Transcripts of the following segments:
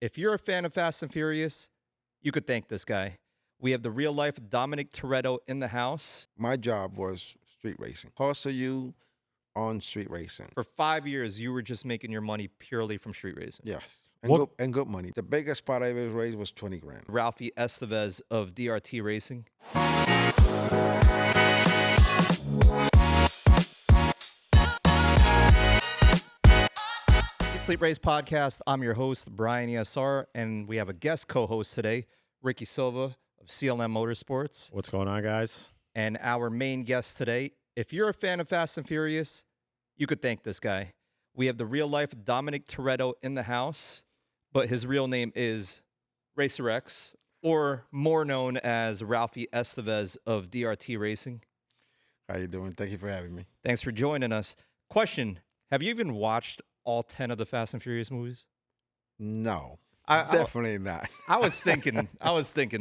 If you're a fan of Fast and Furious, you could thank this guy. We have the real life Dominic Toretto in the house. My job was street racing. Hustle you on street racing. For 5 years, you were just making your money purely from street racing. Yes. And good money. The biggest spot I ever raised was 20 grand. Ralphy Estevez of DRT Racing. Sleep Race Podcast. I'm your host, Brian ESR, and we have a guest co-host today, Ricky Silva of CLM Motorsports. What's going on, guys? And our main guest today, if you're a fan of Fast and Furious, you could thank this guy. We have the real life Dominic Toretto in the house, but his real name is Racer X, or more known as Ralphy Estevez of DRT Racing. How you doing? Thank you for having me. Thanks for joining us. Question, have you even watched all 10 of the Fast and Furious movies? No, I definitely not. I was thinking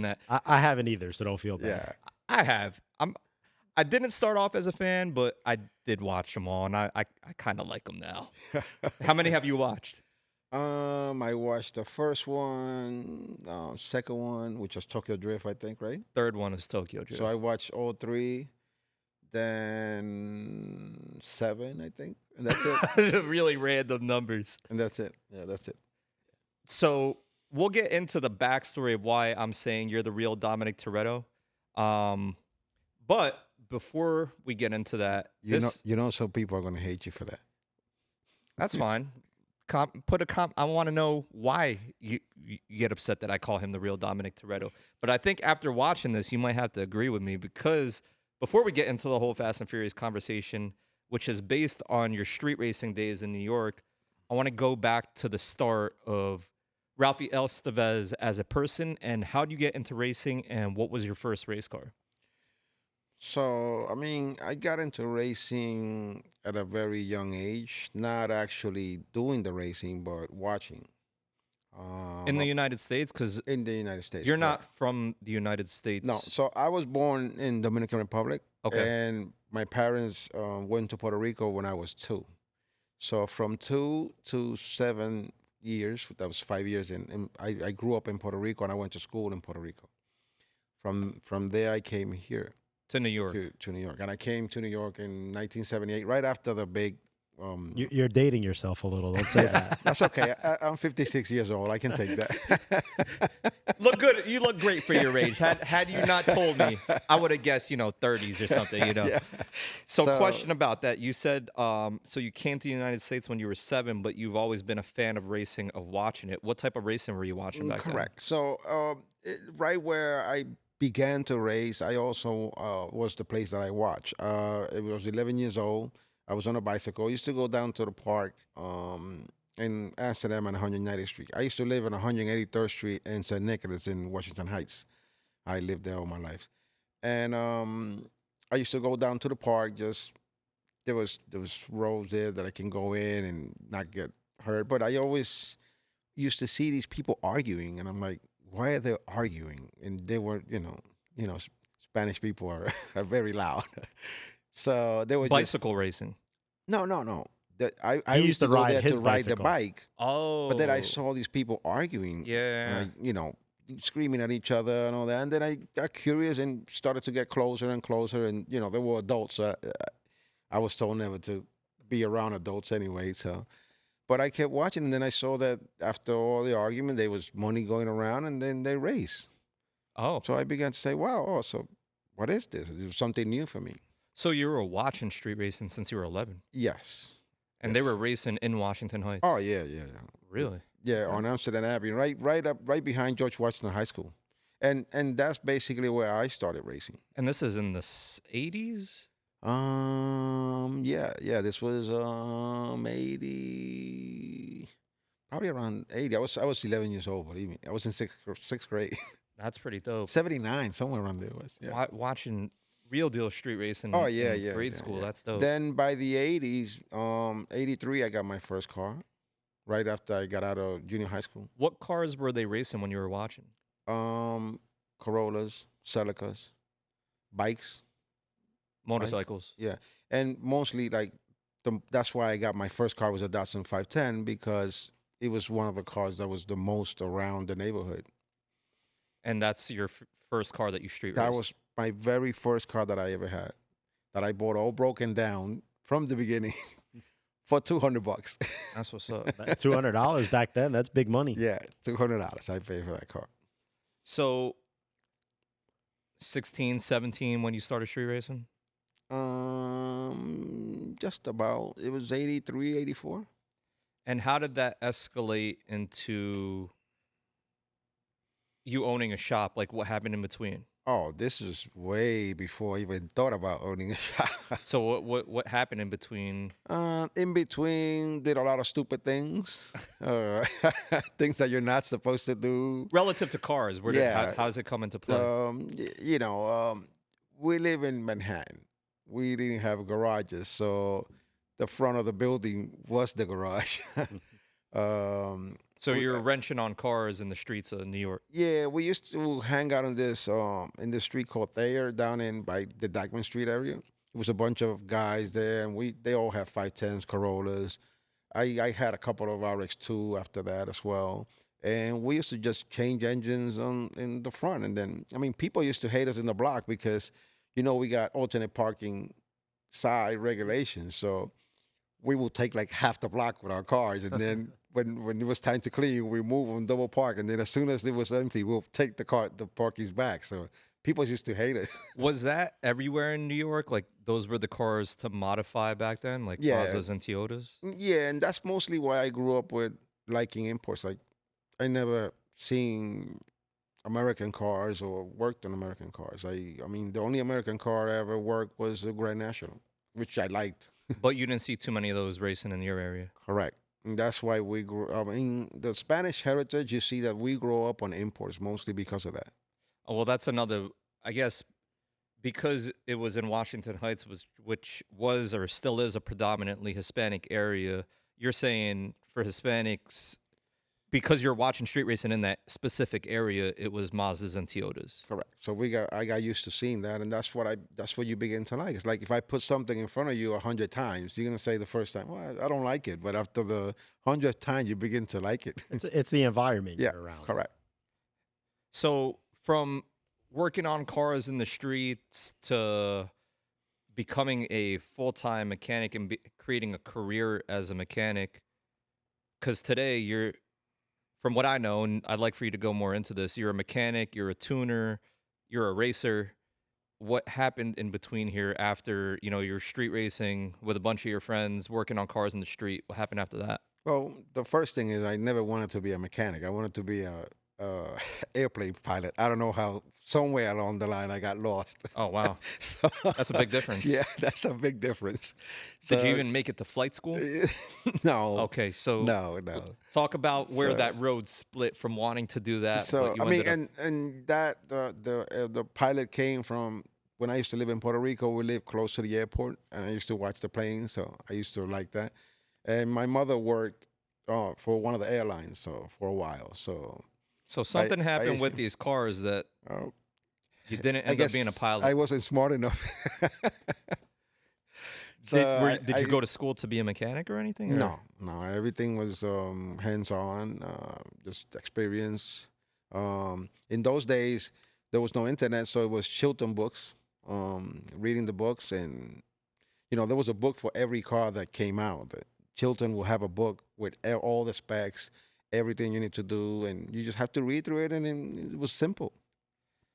that. I haven't either, so don't feel bad. Yeah. I have. I didn't start off as a fan, but I did watch them all, and I kind of like them now. How many have you watched? I watched the first one, second one, which was Tokyo Drift, I think, right? Third one is Tokyo Drift. So I watched all three, then 7, I think, and that's it. Really random numbers. And that's it. Yeah, that's it. So we'll get into the backstory of why I'm saying you're the real Dominic Toretto. But before we get into that, You know, some people are gonna hate you for that. that's fine. I want to know why you get upset that I call him the real Dominic Toretto. But I think after watching this, you might have to agree with me, because before we get into the whole Fast and Furious conversation, which is based on your street racing days in New York, I want to go back to the start of Ralphy Estevez as a person, and how did you get into racing, and what was your first race car? So, I mean, I got into racing at a very young age, not actually doing the racing, but watching. In the United States? Because In the United States. you're correct. not from the United States. No, so I was born in Dominican Republic. Okay. And my parents went to Puerto Rico when I was 2. So from 2 to 7 years, that was 5 years, and I grew up in Puerto Rico, and I went to school in Puerto Rico. From there, I came here. To New York. To New York. And I came to New York in 1978, right after the big. You're dating yourself a little. Don't say that. That's okay. I'm 56 years old. I can take that. Look good. You look great for your age. Had you not told me, I would have guessed, 30s or something, Yeah. So, So- question about that. You said, so you came to the United States when you were 7, but you've always been a fan of racing, of watching it. What type of racing were you watching back Correct. So right where I began to race, I also was the place that I watched. It was 11 years old. I was on a bicycle. I used to go down to the park in Amsterdam on 190th Street. I used to live on 183rd Street in St. Nicholas in Washington Heights. I lived there all my life. And I used to go down to the park. Just there was roads there that I can go in and not get hurt. But I always used to see these people arguing, and I'm like, why are they arguing? And they were, Spanish people are, are very loud. So they were then? Bicycle racing. no. I He used used to to go ride there his to ride the bicycle. bike, Oh. but then I saw these people arguing, Yeah. screaming at each other and all that. And then I got curious and started to get closer and closer. And they were adults. So I was told never to be around adults anyway. So, but I kept watching, and then I saw that after all the argument, there was money going around, and then they raced. Oh. So I began to say, wow, so what is this? It was something new for me. So you were watching street racing since you were 11, Yes. and they Yes. were racing in Washington Heights. Oh, yeah. Really? Yeah, on Amsterdam Avenue, right behind George Washington High School. And that's basically where I started racing. And this is in the 80s? Yeah, this was 80, probably around 80. I was 11 years old, believe me. I was in sixth grade. That's pretty dope. 79, somewhere around there was. Yeah. Watching real deal street racing Oh, yeah, in yeah. grade yeah, school, yeah. that's dope. Then by the 80s, 83, I got my first car right after I got out of junior high school. What cars were they racing when you were watching? Corollas, Celicas, bikes. Motorcycles. Yeah, and mostly like that's why I got my first car was a Datsun 510, because it was one of the cars that was the most around the neighborhood. And that's your first car that you street That raced? was my very first car that I ever had, that I bought all broken down from the beginning for $200. That's what's up. $200 back then, that's big money. Yeah, $200 I paid for that car. So 16, 17 when you started street racing? Just about. It was 83, 84. And how did that escalate into you owning a shop? Like, what happened in between? Oh, this is way before I even thought about owning a shop. So what happened in between? In between, did a lot of stupid things, things that you're not supposed to do. Relative to cars, Yeah. how does it come into play? We live in Manhattan. We didn't have garages, so the front of the building was the garage. So you're wrenching on cars in the streets of New York. Yeah, we used to hang out in this street called Thayer down in by the Dyckman Street area. It was a bunch of guys there, and they all have 510s, Corollas. I had a couple of RX2 after that as well. And we used to just change engines in the front. And then, I mean, people used to hate us in the block because, we got alternate parking side regulations. So we will take like half the block with our cars. And then when it was time to clean, we move them double park. And then as soon as it was empty, we'll take the parkings back. So people used to hate it. Was that everywhere in New York? Like, those were the cars to modify back then? Like Yeah. Mazdas and Toyotas? Yeah, and that's mostly why I grew up with liking imports. Like, I never seen American cars or worked on American cars. I mean, the only American car I ever worked was a Grand National, which I liked. But you didn't see too many of those racing in your area. Correct. And that's why we grew up. In the Spanish heritage, you see that we grow up on imports mostly because of that. Oh, well, that's another, I guess, because it was in Washington Heights, which was or still is a predominantly Hispanic area. You're saying for Hispanics, because you're watching street racing in that specific area, it was Mazdas and Toyotas. Correct. So I got used to seeing that, and that's what you begin to like. It's like if I put something in front of you 100 times, you're gonna say the first time, "Well, I don't like it," but after the 100th time, you begin to like it. It's the environment Yeah, you're around. correct. So from working on cars in the streets to becoming a full-time mechanic and creating a career as a mechanic, because today you're, from what I know, and I'd like for you to go more into this, you're a mechanic, you're a tuner, you're a racer. What happened in between here after, you're street racing with a bunch of your friends, working on cars in the street? What happened after that? Well, the first thing is I never wanted to be a mechanic. I wanted to be a airplane pilot. I don't know how. Somewhere along the line, I got lost. Oh, wow. So, That's a big difference. Yeah, that's a big difference. Did So, you even make it to flight school? No. Okay, so No. talk about where So- that road split from wanting to do that. So but you I mean, ended up- and that the pilot came from when I used to live in Puerto Rico. We lived close to the airport, and I used to watch the planes. So I used to like that. And my mother worked for one of the airlines, so for a while. So So something happened used with to- these cars that uh, you didn't I end guess up being a pilot. I wasn't smart enough. So Did you go to school to be a mechanic or anything? or- No. Everything was hands-on, just experience. In those days, there was no internet, so it was Chilton books, reading the books, and there was a book for every car that came out. Chilton will have a book with all the specs, everything you need to do, and you just have to read through it, and then it was simple.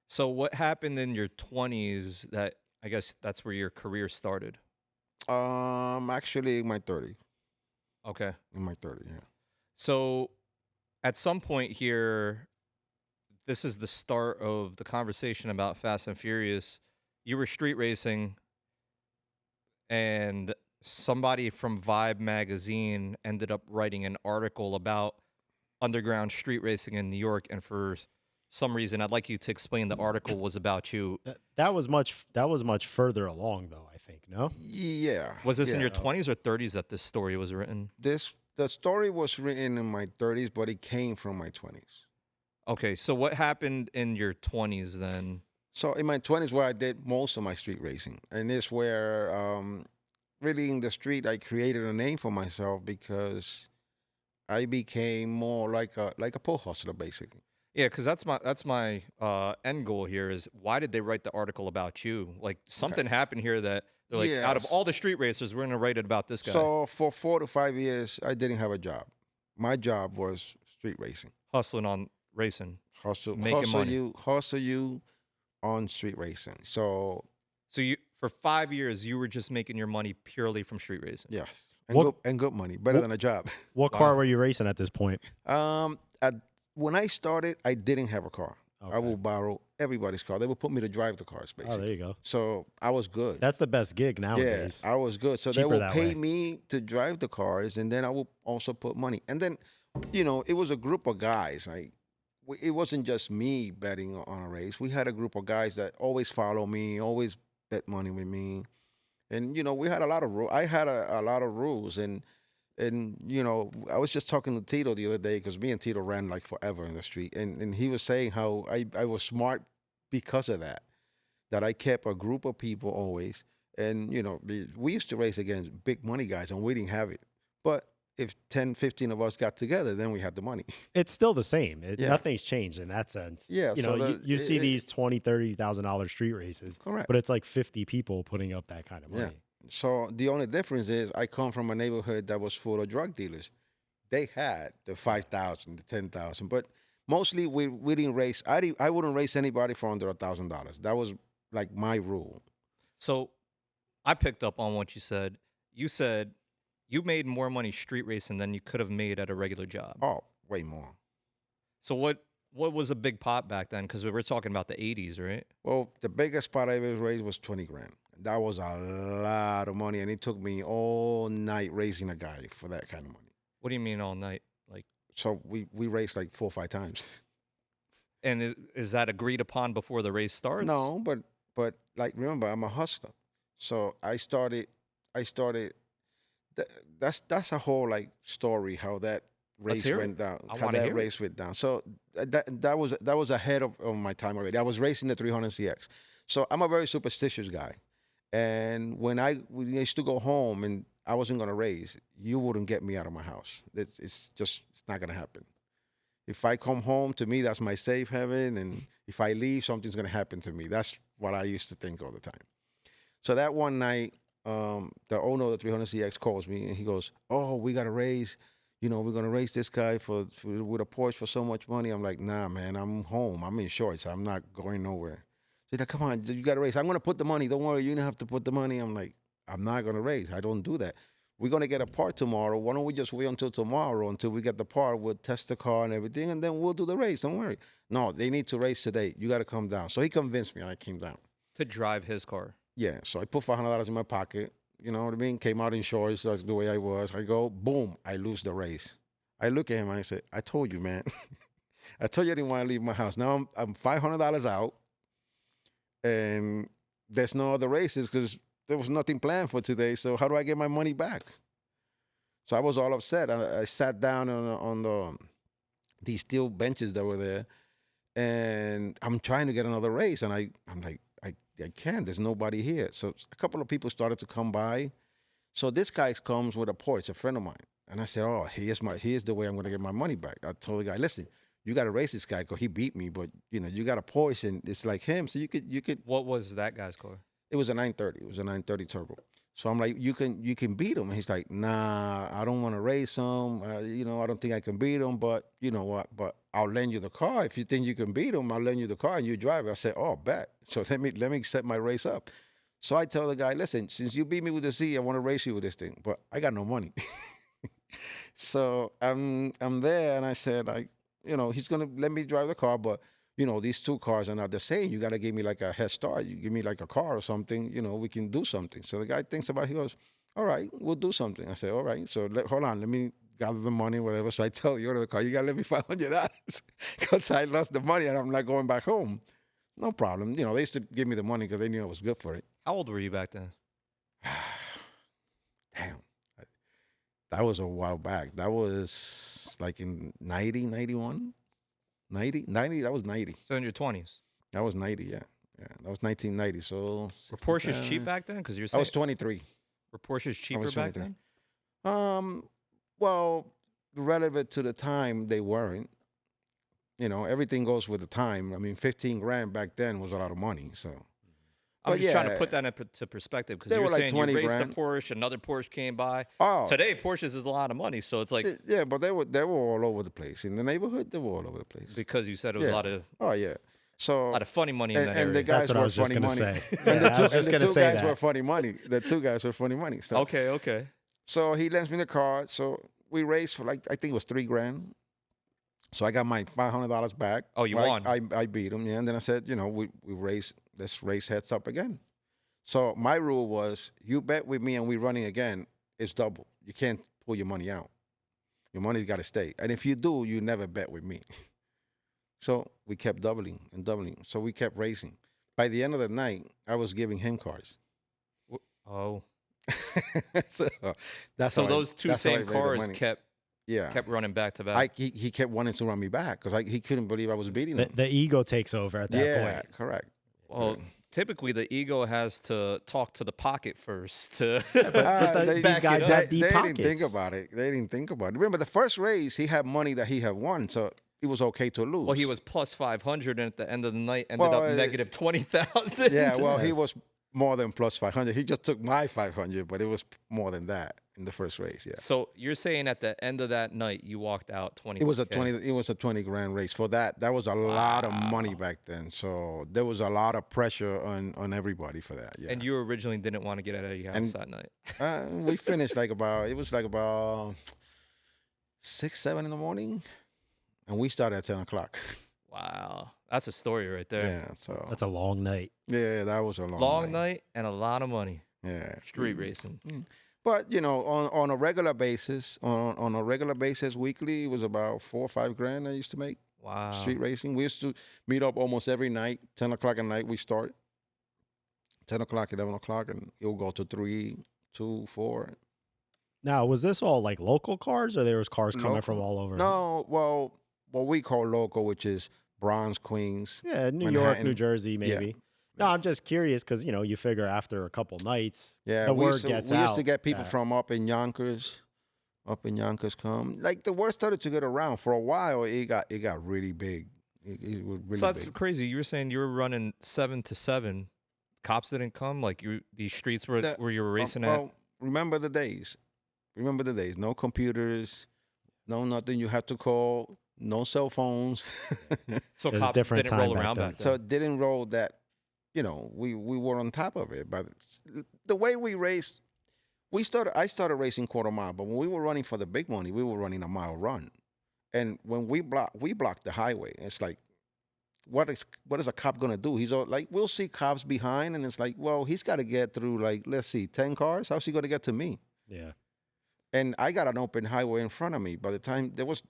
So what happened in your 20s that, I guess that's where your career started? Actually, in my 30s. Okay. In my 30s, yeah. So at some point here, this is the start of the conversation about Fast and Furious. You were street racing, and somebody from Vibe magazine ended up writing an article about underground street racing in New York. And for some reason, I'd like you to explain the article was about you. That was much further along, though, I think. No. Yeah. Was this in yeah. your 20s or 30s that this story was written? The story was written in my 30s, but it came from my 20s. Okay, so what happened in your 20s then? So in my 20s, where I did most of my street racing, and it's where really in the street I created a name for myself because I became more like a pole hustler, basically. Yeah, because that's my end goal here is why did they write the article about you? Like Okay. something happened here that they're like, out of Yes. all the street racers, we're gonna write it about this guy. So for 4 to 5 years, I didn't have a job. My job was street racing. Hustling on racing, Hustle, making money. hustle you on street racing. So So you for 5 years you were just making your money purely from street racing. yes, and What- good money, better what- than a job. What Wow. car were you racing at this point? At, when I started, I didn't have a car. I Okay. would borrow everybody's car. They would put me to drive the cars, Oh, basically. there you go. So I was good. That's the best gig Yeah, nowadays. I was good. So they Cheaper would that pay way. me to drive the cars, and then I would also put money. And then, it was a group of guys. Like, it wasn't just me betting on a race. We had a group of guys that always follow me, always bet money with me. And we had a lot of rules. I had a lot of rules, and I was just talking to Tito the other day because me and Tito ran like forever in the street, and he was saying how I was smart because of that. That I kept a group of people always, and we used to race against big money guys, and we didn't have it. But if 10, 15 of us got together, then we had the money. It's still the same. Yeah. Nothing's changed in that sense. Yeah, You so know, you see it- these $20,000, $30,000 street races, Correct. but it's like 50 people putting up that kind of money. Yeah. So the only difference is I come from a neighborhood that was full of drug dealers. They had the 5,000, the 10,000, but mostly we didn't race. I wouldn't race anybody for under $1,000. That was like my rule. So I picked up on what you said. You said you made more money street racing than you could have made at a regular job. Oh, way more. So what was a big pot back then? Because we were talking about the 80s, right? Well, the biggest pot I ever raised was 20 grand. That was a lot of money, and it took me all night raising a guy for that kind of money. What do you mean all night? Like, So we raced like 4 or 5 times. and is that agreed upon before the race starts? No, but like remember, I'm a hustler. So I started. That's a whole like story how that Let's race hear went down. I How wanna that hear it. race went down. So that was ahead of my time already. I was racing the 300 CX. So I'm a very superstitious guy. And when I used to go home and I wasn't gonna race, you wouldn't get me out of my house. It's not gonna happen. If I come home, to me, that's my safe haven. And if I leave, something's going to happen to me. That's what I used to think all the time. So that one night, the owner of the 300CX calls me and he goes, "Oh, we got to raise, we're going to raise this guy with a Porsche for so much money." I'm like, "Nah, man, I'm home. I'm in shorts. I'm not going nowhere." He's like, "Come on, you got to raise. I'm going to put the money. Don't worry. You don't have to put the money." I'm like, "I'm not going to raise. I don't do that. We're going to get a part tomorrow. Why don't we just wait until tomorrow until we get the part? We'll test the car and everything, and then we'll do the race. Don't worry." "No, they need to race today. You got to come down." So he convinced me, and I came down. To drive his car. Yeah, so I put $500 in my pocket. You know what I mean? Came out in shorts. That's the way I was. I go, boom, I lose the race. I look at him and I say, "I told you, man. I told you I didn't want to leave my house. Now I'm $500 out, and there's no other races because there was nothing planned for today. So how do I get my money back?" So I was all upset. I sat down on these steel benches that were there, and I'm trying to get another race, and I'm like, I can't. There's nobody here. So a couple of people started to come by. So this guy comes with a Porsche, a friend of mine, and I said, "Oh, here's the way I'm going to get my money back." I told the guy, "Listen, you got to race this guy because he beat me, but you got a Porsche and it's like him, so you could." What was that guy's car? It was a 930. It was a 930 turbo. So I'm like, you can beat him. And he's like, "Nah, I don't want to race him. I don't think I can beat him. But you know what? But I'll lend you the car. If you think you can beat him, I'll lend you the car and you drive it." I said, "Oh, bet." So let me set my race up. So I tell the guy, "Listen, since you beat me with the Z, I want to race you with this thing, but I got no money." So I'm there, and I said, he's gonna let me drive the car, but these two cars are not the same. You got to give me like a head start. You give me like a car or something, we can do something. So the guy thinks about it. He goes, "All right, we'll do something." I say, "All right." So hold on, let me gather the money, whatever. So I tell the owner of the car, "You got to let me $500 because I lost the money and I'm not going back home." "No problem." They used to give me the money because they knew I was good for it. How old were you back then? Damn. That was a while back. That was like in 90, 91. 90? That was 90. So in your 20s. That was 90, yeah. Yeah, that was 1990. So Were Porsches 67. cheap back then? Because you're I saying was 23. were Porsches cheaper back 23. then? Well, relative to the time, they weren't. You know, everything goes with the time. I mean, 15 grand back then was a lot of money. So, I'm but just trying to yeah, put that into perspective because they you were were like saying you 20 raced a grand. Porsche, another Porsche came by. Oh, Today, Porsches is a lot of money, so it's like yeah, but they were all over the place in the neighborhood. They were all over the place. because you said it was Yeah. a lot of Oh yeah. So funny money in that and the area. guys That's what I were was just funny gonna money. say. And Yeah, I was just the gonna two say guys that. were funny money. The two guys were funny money. So Okay. so he lends me the car. So we raced for like I think it was $3,000. So I got my $500 back. Oh, you Well, won. I beat him, yeah. And then I said, you know, we race. Let's race heads up again. So my rule was, you bet with me and we running again, it's double. You can't pull your money out. Your money's got to stay. And if you do, you never bet with me. So we kept doubling and doubling. So we kept racing. By the end of the night, I was giving him cars. Oh, So that's so how those two that's how I same made the cars money. kept running back to back. He kept wanting to run me back because he couldn't believe I was beating him. The ego takes over at that Yeah, point. correct. Well, typically the ego has to talk to the pocket first to But They- these back guys it have up. deep they pockets. didn't think about it. They didn't think about it. Remember, the first race, he had money that he had won, so it was okay to lose. Well, he was plus 500, and at the end of the night ended Well, up negative 20,000. Yeah, well, he was more than plus 500. He just took my 500, but it was more than that in the first race. Yeah, So you're saying at the end of that night you walked out 20. it was a 20. It was a 20 grand race for that. That was a lot of money Wow. back then. So there was a lot of pressure on everybody for that. Yeah, And you originally didn't want to get out of your house And- that night. we finished like about. It was like about 6, 7 in the morning, and we started at 10 o'clock. Wow, that's a story right there. Yeah, so That's a long night. yeah, that was a Long night and a lot of money. Yeah, Street racing. But you know, on a regular basis, on a regular basis, weekly, it was about 4 or 5 grand I used to make Wow. street racing. We used to meet up almost every night. 10 o'clock at night we start. 10 o'clock, 11 o'clock, and it'll go to 3, 2, 4. Now, was this all like local cars, or there was cars coming from Local. all over? No, well, what we call local, which is Bronx, Queens. Yeah, New York, Manhattan. New Jersey, Yeah. maybe. No, I'm just curious because you figure after a couple nights, Yeah, the we word used to, gets we out. used to get people that- from up in Yonkers come. Like the word started to get around. For a while, it got really big. It was really So that's big. crazy. You were saying you were running 7 to 7. Cops didn't come. Like these streets where you were racing at. Well, remember the days. Remember the days. No computers, no nothing. You have to call. No cell phones. So There's a cops different didn't roll time back around then. back then. So it didn't roll that. We were on top of it. But the way we raced, I started racing quarter mile. But when we were running for the big money, we were running a mile run. And when we blocked the highway. It's like, what is a cop gonna do? He's all, like, we'll see cops behind, and it's like, well, he's got to get through, like, let's see, 10 cars. How's he gonna get to me? Yeah. And I got an open highway in front of me. By the time there was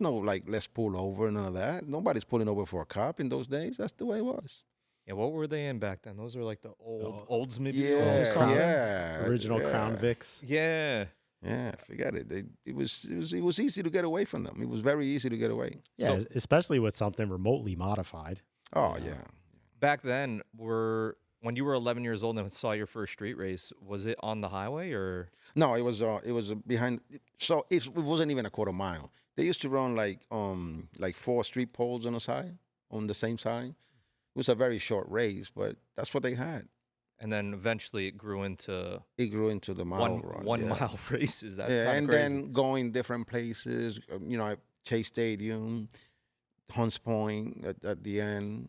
no like, let's pull over, none of that. Nobody's pulling over for a cop in those days. That's the way it was. Yeah, what were they in back then? Those are like the Oh, Oldsmobiles or Yeah, something. yeah. Original Crown yeah. Vics. Yeah. Yeah, forget it. It was easy to get away from them. It was very easy to get away. Yeah, So- especially with something remotely modified. Oh Yeah. yeah. Back then, when you were 11 years old and saw your first street race, was it on the highway or? No, it was behind. So it wasn't even a quarter mile. They used to run like 4 street poles on the same side. It was a very short race, but that's what they had. And then eventually it grew into It grew into the mile run. one yeah. mile races. That's Yeah, kind and of crazy. then going different places. Chase Stadium, Hunts Point at the end.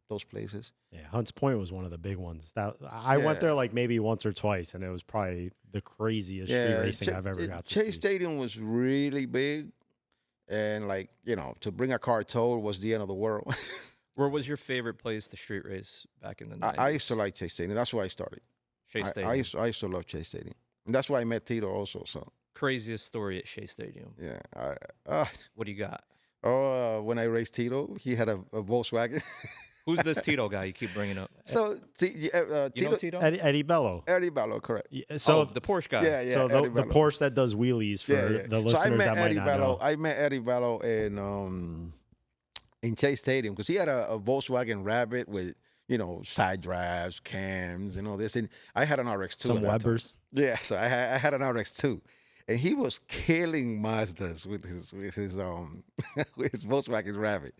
Those places. Yeah, Hunts Point was one of the big ones. That I went Yeah. there like maybe once or twice, and it was probably the craziest street racing I've ever got to Chase see. Stadium was really big, and to bring a car towed was the end of the world. Where was your favorite place to street race back in the 90s? I used to like Chase Stadium. That's why I started. Shea Stadium. I used to love Chase Stadium, and that's why I met Tito also. So Craziest story at Shea Stadium. yeah, What do you got? when I raced Tito, he had a Volkswagen. Who's this Tito guy you keep bringing up? So You know Tito, Tito? Eddie Bello. Eddie Bello, correct? Yeah, So So, the Porsche guy. Yeah, yeah. so Eddie the Bello. Porsche that does wheelies for the So I listeners met that might Eddie not Bello. know. I met Eddie Bello in Chase Stadium because he had a Volkswagen Rabbit with side drives, cams, and all this. And I had an RX2. Some at that time. Webbers. Yeah, so I had an RX2, and he was killing Mazdas with his with his Volkswagen Rabbit.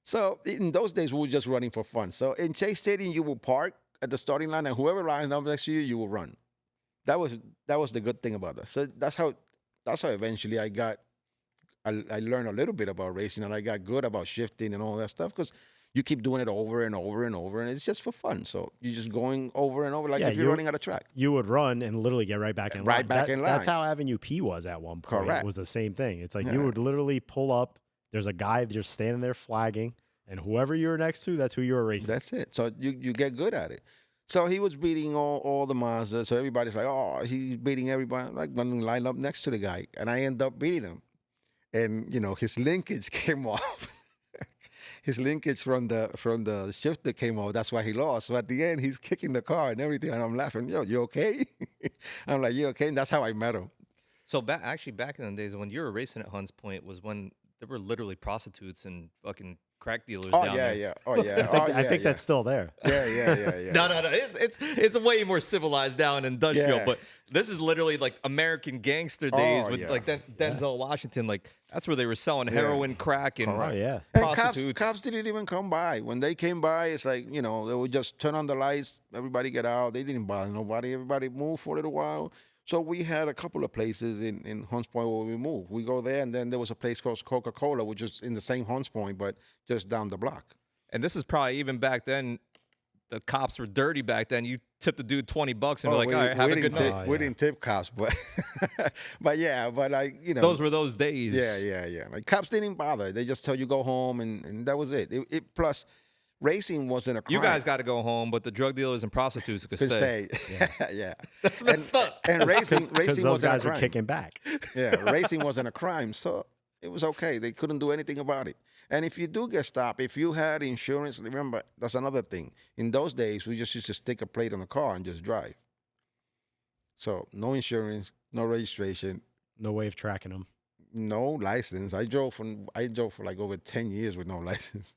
So in those days, we were just running for fun. So in Chase Stadium, you will park at the starting line, and whoever lines up next to you, you will run. That was the good thing about that. So that's how eventually I learned a little bit about racing, and I got good about shifting and all that stuff because you keep doing it over and over and over, and it's just for fun. So you're just going over and over, like if you're running at a track. You would run and literally get right back in line. Right back in line. That's how Avenue P was at one point. Correct. It was the same thing. It's like you would literally pull up. There's a guy just standing there flagging, and whoever you were next to, that's who you were racing. That's it. So you get good at it. So he was beating all the Mazdas. So everybody's like, oh, he's beating everybody. Like, I'm going to line up next to the guy. And I end up beating him. And, his linkage came off. His linkage from the shifter came off. That's why he lost. So at the end, he's kicking the car and everything. And I'm laughing. Yo, you okay? I'm like, you okay? And that's how I met him. So back in the days when you were racing at Hunts Point was when there were literally prostitutes and fucking crack dealers down there. Yeah. Oh, yeah. I think that's still there. Yeah. No. It's way more civilized down and industrial, Yeah. but this is literally like American gangster days with like Denzel Washington. Like that's where they were selling heroin, crack, and yeah. And prostitutes. cops didn't even come by. When they came by, it's like, they would just turn on the lights, everybody get out. They didn't bother nobody. Everybody moved for a little while. So we had a couple of places in Hunts Point where we moved. We go there, and then there was a place called Coca-Cola, which is in the same Hunts Point, but just down the block. And this is probably even back then. The cops were dirty back then. You tipped the dude $20 and be like, all right, have a good night. We didn't tip cops, but but like, Those were those days. Yeah. Like cops didn't bother. They just tell you go home, and that was it. It plus, racing wasn't a crime. You guys got to go home, but the drug dealers and prostitutes could stay. Yeah. That's messed up. And racing those wasn't guys a are crime. kicking back. Yeah, racing wasn't a crime, so it was okay. They couldn't do anything about it. And if you do get stopped, if you had insurance, remember, that's another thing. In those days, we just used to stick a plate on the car and just drive. So no insurance, no registration. No way of tracking them. No license. I drove for like over 10 years with no license.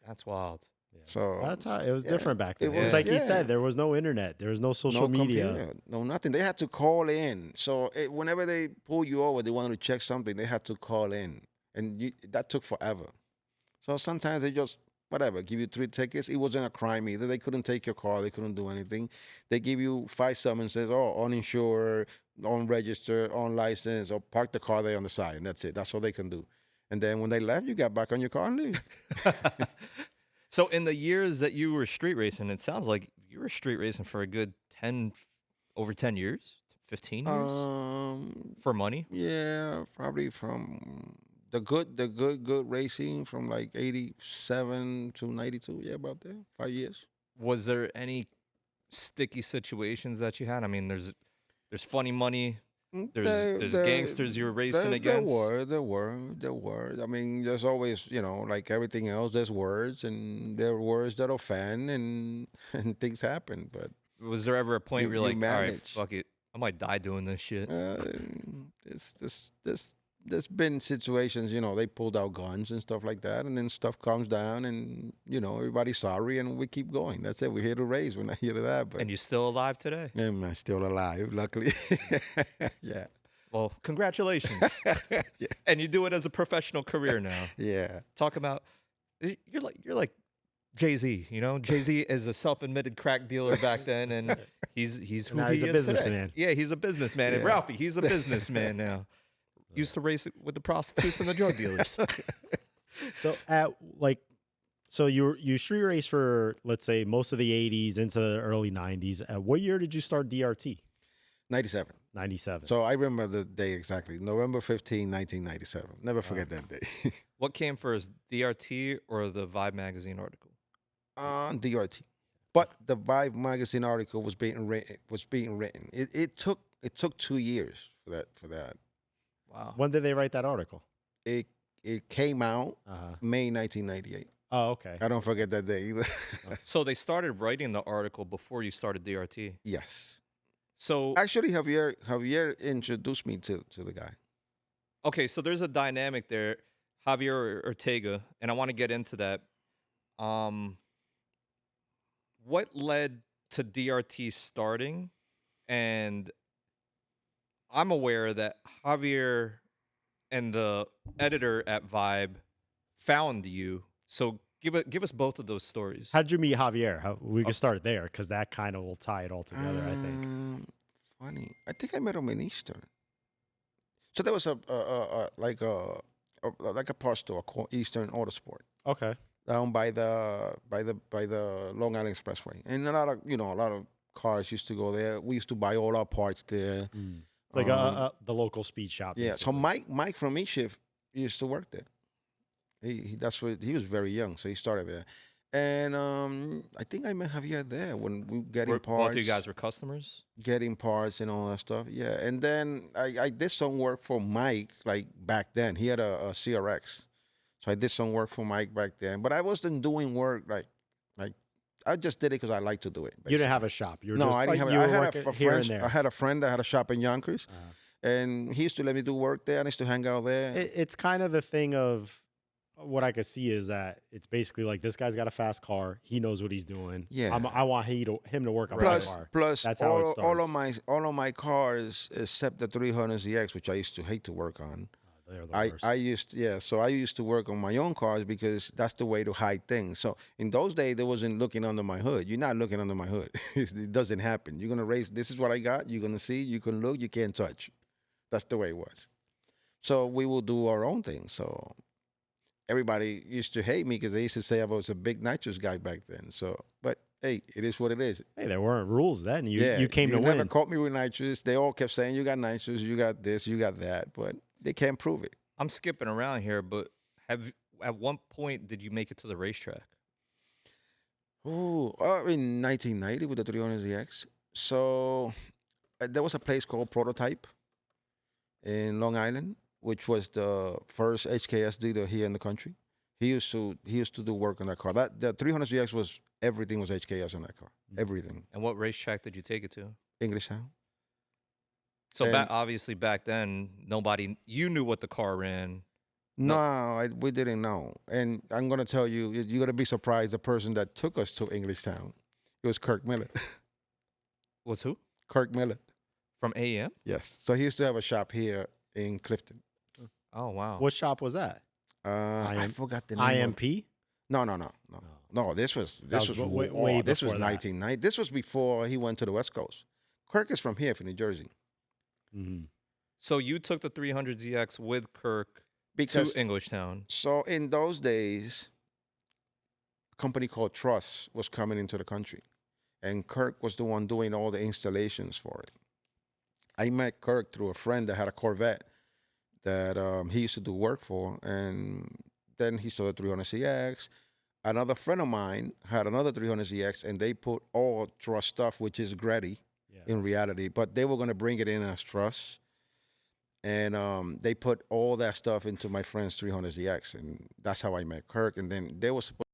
That's wild. Yeah. So that's how it was different back then. It was, like you said, there was no internet, there was no social media, computer, no nothing. They had to call in. So whenever they pull you over, they wanted to check something. They had to call in, and that took forever. So sometimes they just give you 3 tickets. It wasn't a crime either. They couldn't take your car. They couldn't do anything. They give you 5 summonses. Uninsured, unregistered, unlicensed, or park the car there on the side, and that's it. That's all they can do. And then when they left, you got back on your car and leave. So in the years that you were street racing, it sounds like you were street racing for a good over 10 years, 15 years for money. Yeah, probably from the good racing from like 87 to 92. Yeah, about there, 5 years. Was there any sticky situations that you had? I mean, there's funny money. There's gangsters you were racing against. There were. I mean, there's always, like everything else, there's words, and there are words that offend, and things happen. But was there ever a point where you're like, all right, manage. fuck it, I might die doing this shit? There's been situations, they pulled out guns and stuff like that, and then stuff calms down, and everybody's sorry, and we keep going. That's it. We're here to race. We're not here to that. But and you're still alive today? I'm still alive, luckily. Yeah. Well, congratulations. Yeah. And you do it as a professional career now. Yeah. Talk about you're like Jay-Z, Jay-Z is a self-admitted crack dealer back then, and he's who now he he's a is businessman. today. Yeah, he's a businessman. And Yeah. Ralphie, he's a businessman now. Used to race with the prostitutes and the drug dealers. So you street race for, let's say, most of the 80s into the early 90s. What year did you start DRT? 97. 97. So I remember the day exactly. November 15, 1997. Never forget that day. What came first, DRT or the Vibe magazine article? DRT. But the Vibe magazine article was being written. It took 2 years for that. Wow. When did they write that article? It came out May 1998. Oh, okay. I don't forget that day either. So they started writing the article before you started DRT. Yes. So Actually, Javier introduced me to the guy. okay, so there's a dynamic there, Javier Ortega, and I want to get into that. What led to DRT starting, and I'm aware that Javier and the editor at Vibe found you. So give us both of those stories. How'd you meet Javier? We could start there because that kind of will tie it all together, I think. Funny. I think I met him in Eastern. So there was like a parts store called Eastern Autosport Okay. down by the Long Island Expressway, and a lot of cars used to go there. We used to buy all our parts there. It's like the local speed shop. Yeah. So basically. Mike from E-Shift used to work there. That's what he was very young, so he started there. And I think I met Javier there when we getting Both parts. of you guys were customers? Getting parts and all that stuff. Yeah. And then I did some work for Mike like back then. He had a CRX. So I did some work for Mike back then. But I wasn't doing work like I just did it because I like to do it. You didn't have basically. a shop. You were No, just I didn't like, have you I were had working a here friend. and there. I had a friend that had a shop in Yonkers. And he used to let me do work there. I used to hang out there. It's kind of the thing of what I could see is that it's basically like this guy's got a fast car. He knows what he's doing. Yeah. I want him to work on my Plus, car. plus That's how it all of my cars except the 300ZX, which I used to hate to work on. They're the worst. I used to work on my own cars because that's the way to hide things. So in those days, there wasn't looking under my hood. You're not looking under my hood. It doesn't happen. You're gonna race. This is what I got. You're gonna see. You can look. You can't touch. That's the way it was. So we will do our own thing. So everybody used to hate me because they used to say I was a big nitrous guy back then. So, but hey, it is what it is. Hey, there weren't rules then. You came you to never win. caught me with nitrous. They all kept saying you got nitrous, you got this, you got that, but they can't prove it. I'm skipping around here, but at one point did you make it to the racetrack? Oh, in 1990 with the 300ZX. So there was a place called Prototype in Long Island, which was the first HKS dealer here in the country. He used to do work on that car. The 300ZX was everything was HKS on that car. Everything. And what racetrack did you take it to? Englishtown. So And- obviously back then, you knew what the car ran. No, we didn't know. And I'm gonna tell you, you're gonna be surprised. The person that took us to Englishtown, it was Kirk Miller. Was who? Kirk Miller. From AEM? Yes. So he used to have a shop here in Clifton. Oh, wow. What shop was that? I forgot the name. IMP? No. No, this was way this was before that. 1990. This was before he went to the West Coast. Kirk is from here, from New Jersey. Mm-hmm. So you took the 300ZX with Kirk Because to Englishtown. so in those days, a company called Truss was coming into the country, and Kirk was the one doing all the installations for it. I met Kirk through a friend that had a Corvette that he used to do work for, and then he saw the 300ZX. Another friend of mine had another 300ZX, and they put all Truss stuff, which is Gretty in reality, but they were going to bring it in as Truss. And they put all that stuff into my friend's 300ZX, and that's how I met Kirk. And then they were supposed.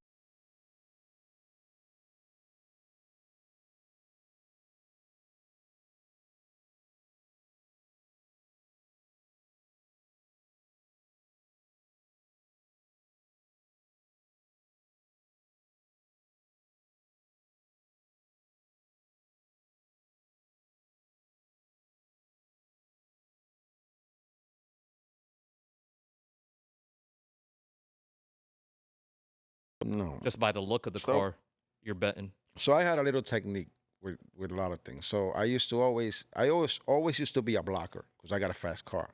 No. Just by the look of the So- car, you're betting. So I had a little technique with a lot of things. So I always used to be a blocker because I got a fast car.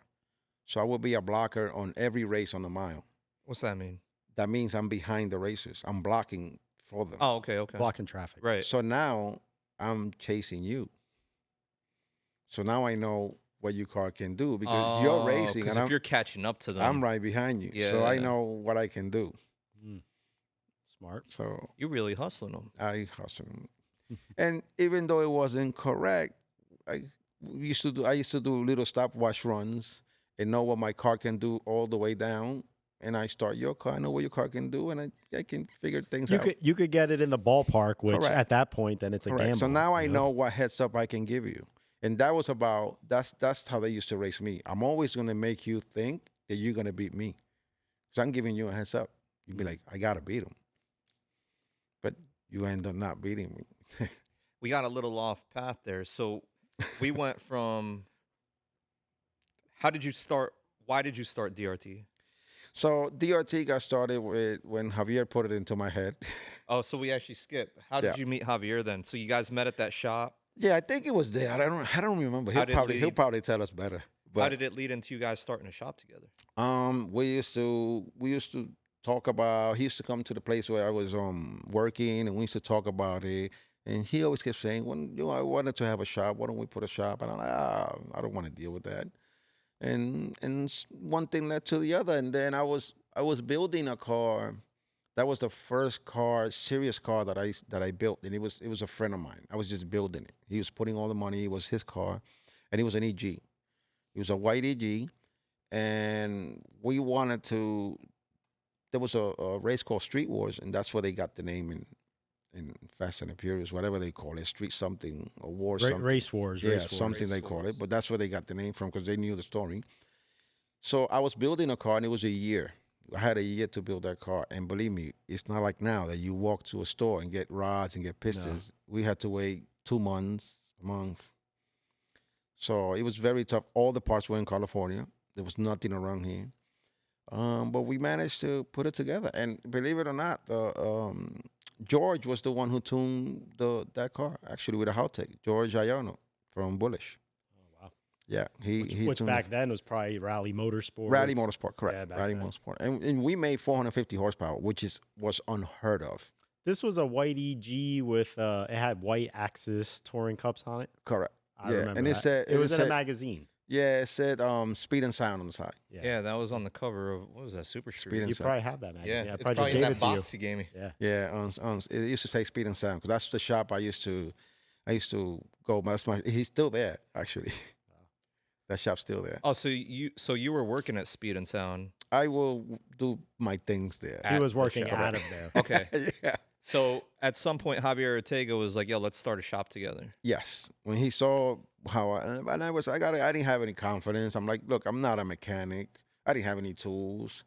So I would be a blocker on every race on the mile. What's that mean? That means I'm behind the racers. I'm blocking for them. Oh, okay. Blocking traffic. Right. So now I'm chasing you. So now I know what your car can do because you're racing 'cause and if you're catching up to them, I'm right behind you. So I Yeah. know what I can do. Smart. So you really hustling them. I hustle. And even though it wasn't correct, I used to do little stopwatch runs and know what my car can do all the way down. And I start your car, I know what your car can do, and I can figure things out. You could get it in the ballpark, which Correct. at that point then it's a Correct. gamble. So now I you know what heads up I can give you. And that was about that's how they used to race me. I'm always gonna make you think that you're gonna beat me. Because I'm giving you a heads up. You'd be like, I gotta beat him. But you end up not beating me. We got a little off path there. So we went from How did you start? Why did you start DRT? So DRT got started with when Javier put it into my head. Oh, so we actually skipped. How Yeah. did you meet Javier then? So you guys met at that shop. Yeah, I think it was there. I don't remember. How did it He'll lead? probably tell us better. How But did it lead into you guys starting a shop together? we used to talk about. He used to come to the place where I was working, and we used to talk about it. And he always kept saying, "When I wanted to have a shop, why don't we put a shop?" And I'm like, I don't want to deal with that. And one thing led to the other, and then I was building a car. That was the first car, serious car that I built, and it was a friend of mine. I was just building it. He was putting all the money. It was his car, and it was an EG. It was a white EG, and we wanted to. There was a race called Street Wars, and that's where they got the name in Fast and the Furious, whatever they call it, Street something or War something. Race Wars. Yeah, Race Wars. something they call it, but that's where they got the name from because they knew the story. So I was building a car, and it was a year. I had a year to build that car, and believe me, it's not like now that you walk to a store and get rods and get pistons. We had to wait 2 months, a month. So it was very tough. All the parts were in California. There was nothing around here. But we managed to put it together, and believe it or not, George was the one who tuned that car actually with a Haltech. George Ayano from Bullish. Oh, wow. Yeah, he Which tuned back then was probably Rally Motorsports. Rally Motorsport, correct? Yeah, back Rally then. Motorsport, and we made 450 horsepower, which was unheard of. This was a white EG with it had white Axis touring cups on it. Correct. I Yeah, remember and it that. said- it it was in a said- magazine. Yeah, it said Speed and Sound on the side. Yeah, that was on the cover of what was that? Super Street. Speed and You Sound. probably have that magazine. Yeah, I it's probably probably just in gave that it to you. box you gave me. Yeah. Yeah, it used to say Speed and Sound because that's the shop I used to go. He's still there actually. That shop's still there. Oh, so you were working at Speed and Sound. I will do my things there. He At was the working shop. out of there. Okay. Yeah. So at some point, Javier Ortega was like, "Yo, let's start a shop together." Yes. When he saw how I didn't have any confidence. I'm like, look, I'm not a mechanic. I didn't have any tools,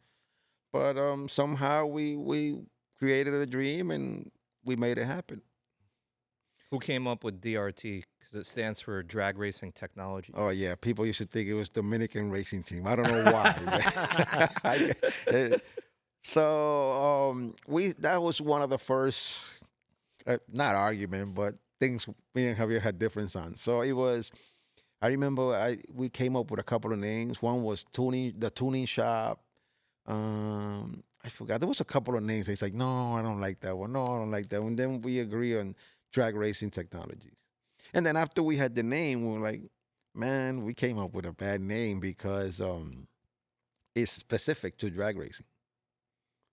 but somehow we created a dream and we made it happen. Who came up with DRT? Because it stands for Drag Racing Technology. Oh yeah, people used to think it was Dominican Racing Team. I don't know why. So that was one of the first, not argument, but things me and Javier had difference on. So it was. I remember we came up with a couple of names. One was the tuning shop. I forgot. There was a couple of names. He's like, no, I don't like that one. No, I don't like that one. Then we agree on Drag Racing Technologies. And then after we had the name, we were like, man, we came up with a bad name because it's specific to drag racing.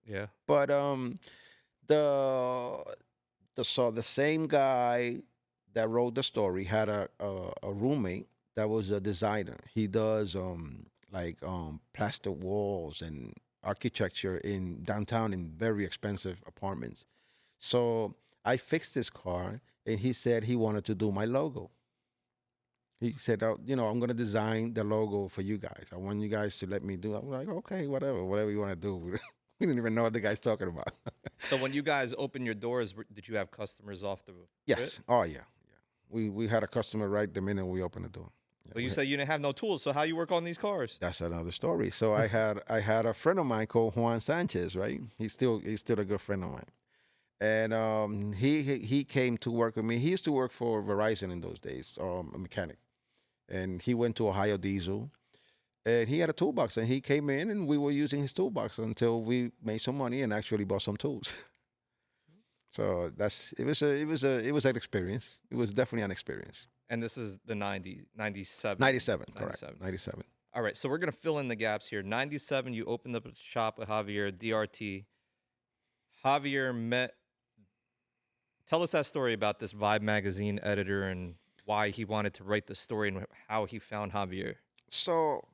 Yeah. But the same guy that wrote the story had a roommate that was a designer. He does plastic walls and architecture in downtown in very expensive apartments. So I fixed his car, and he said he wanted to do my logo. He said, I'm going to design the logo for you guys. I want you guys to let me do it. I'm like, okay, whatever you want to do. We didn't even know what the guy's talking about. So when you guys opened your doors, did you have customers off the Yes. rip? Oh, yeah. We had a customer right the minute we opened the door. Yeah, But you said you didn't have no tools, so how you work on these cars? that's another story. So I had a friend of mine called Juan Sanchez, right? He's still a good friend of mine. And he came to work with me. He used to work for Verizon in those days, a mechanic. And he went to Ohio Diesel. And he had a toolbox, and he came in, and we were using his toolbox until we made some money and actually bought some tools. So it was an experience. It was definitely an experience. And this is the 97. 97, correct. 97. All right, so we're going to fill in the gaps here. 97, you opened up a shop with Javier, DRT. Javier tell us that story about this Vibe magazine editor and why he wanted to write the story and how he found Javier. So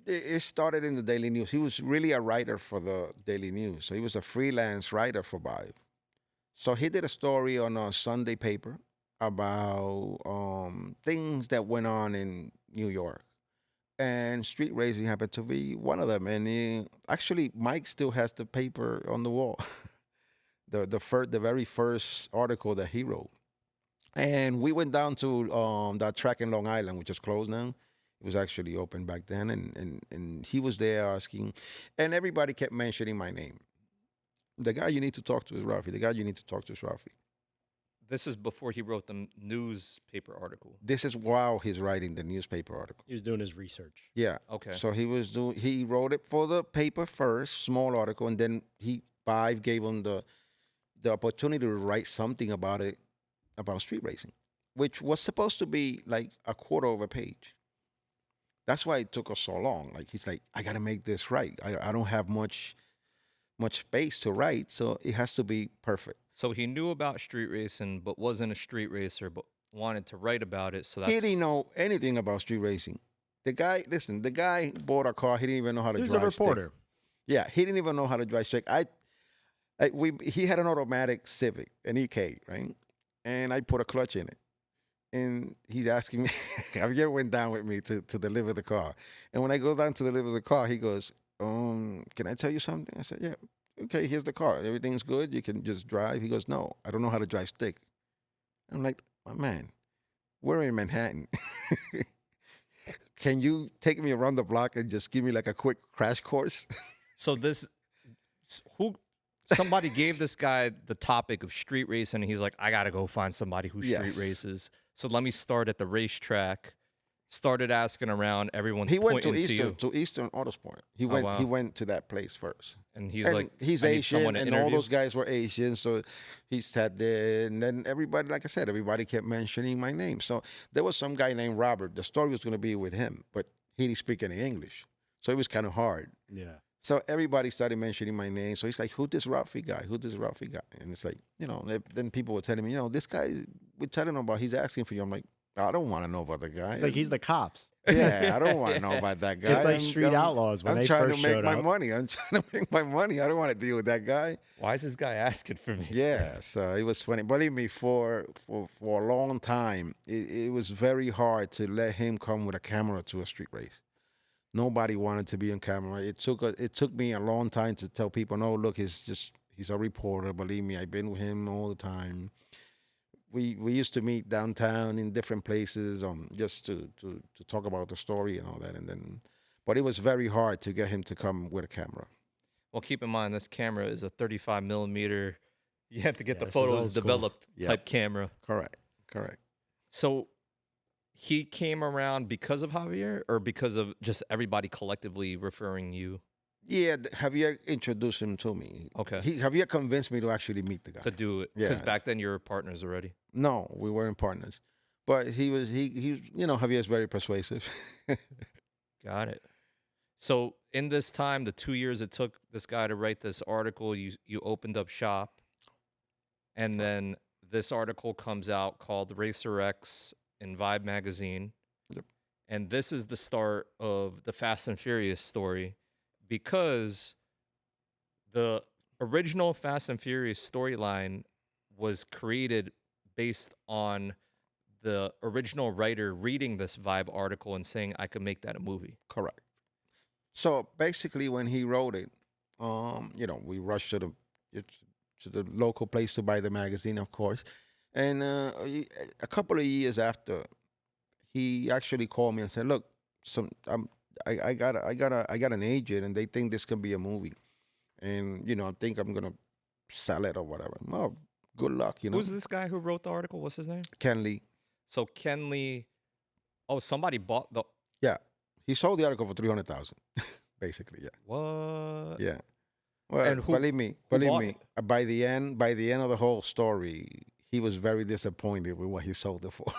it started in the Daily News. He was really a writer for the Daily News. So he was a freelance writer for Vibe. So he did a story on a Sunday paper about things that went on in New York. And street racing happened to be one of them. And actually, Mike still has the paper on the wall, the very first article that he wrote. And we went down to that track in Long Island, which is closed now. It was actually open back then, and he was there asking, and everybody kept mentioning my name. The guy you need to talk to is Ralphie. The guy you need to talk to is Ralphie. This is before he wrote the newspaper article. This is while he's writing the newspaper article. He was doing his research. Yeah. Okay. So he wrote it for the paper first, small article, and then Vive gave him the opportunity to write something about it, about street racing, which was supposed to be like a quarter of a page. That's why it took us so long. Like he's like, I gotta make this right. I don't have much space to write, so it has to be perfect. So he knew about street racing, but wasn't a street racer, but wanted to write about it. So that's He didn't know anything about street racing. The guy bought a car. He didn't even know how to He drive. was a reporter. Yeah, he didn't even know how to drive stick. He had an automatic Civic, an EK, right? And I put a clutch in it. And he's asking me, Javier went down with me to deliver the car. And when I go down to deliver the car, he goes, can I tell you something? I said, yeah. Okay, here's the car. Everything's good. You can just drive. He goes, no, I don't know how to drive stick. I'm like, my man, we're in Manhattan. Can you take me around the block and just give me like a quick crash course? so this somebody gave this guy the topic of street racing, and he's like, I gotta go find somebody who street Yes. races. So let me start at the racetrack. Started asking around. Everyone's He went to pointing Eastern Autosport. He wow. went to that place first. and he's And like, he's I need Asian, someone to and all interview. those guys were Asian. So he sat there, and then everybody, like I said, everybody kept mentioning my name. So there was some guy named Robert. The story was going to be with him, but he didn't speak any English, so it was kind of hard. Yeah. So everybody started mentioning my name. So he's like, "Who's this Ralphie guy? Who's this Ralphie guy?" And it's like, then people were telling me, this guy, we're telling him about. He's asking for you. I'm like, I don't want to know about the guy. It's like he's the cops. Yeah, I don't want to know about that guy. It's like Street Outlaws when I'm they trying first to make showed my up. money. I'm trying to make my money. I don't want to deal with that guy. Why is this guy asking for me? Yeah, so it was funny. Believe me, for a long time, it was very hard to let him come with a camera to a street race. Nobody wanted to be on camera. It took me a long time to tell people, no, look, he's a reporter. Believe me, I've been with him all the time. We used to meet downtown in different places just to talk about the story and all that. But it was very hard to get him to come with a camera. Well, keep in mind, this camera is a 35 millimeter. You have to get the this is old photos school. developed Yep. type camera. Correct. So he came around because of Javier, or because of just everybody collectively referring you Yeah, Javier introduced him to me. Okay. Javier convinced me to actually meet the guy. to do it? Because Yeah. back then you were partners already. No, we weren't partners. But he Javier's very persuasive. Got it. So in this time, the 2 years it took this guy to write this article, you opened up shop, and then this article comes out called Racer X in Vibe magazine. Yep. And this is the start of the Fast and Furious story, because the original Fast and Furious storyline was created based on the original writer reading this Vibe article and saying, I could make that a movie. Correct. So basically, when he wrote it, we rushed to the local place to buy the magazine, of course. And a couple of years after, he actually called me and said, "Look, I got an agent, and they think this can be a movie, and I think I'm gonna sell it or whatever." Oh, good luck, Who's this guy who wrote the article? What's his name? Ken Lee. So Ken Lee. Oh, somebody bought the. Yeah, he sold the article for $300,000, basically. Yeah. What? Yeah. Well, And who- believe me, bought by the end of the whole story, he was very disappointed with what he sold it for.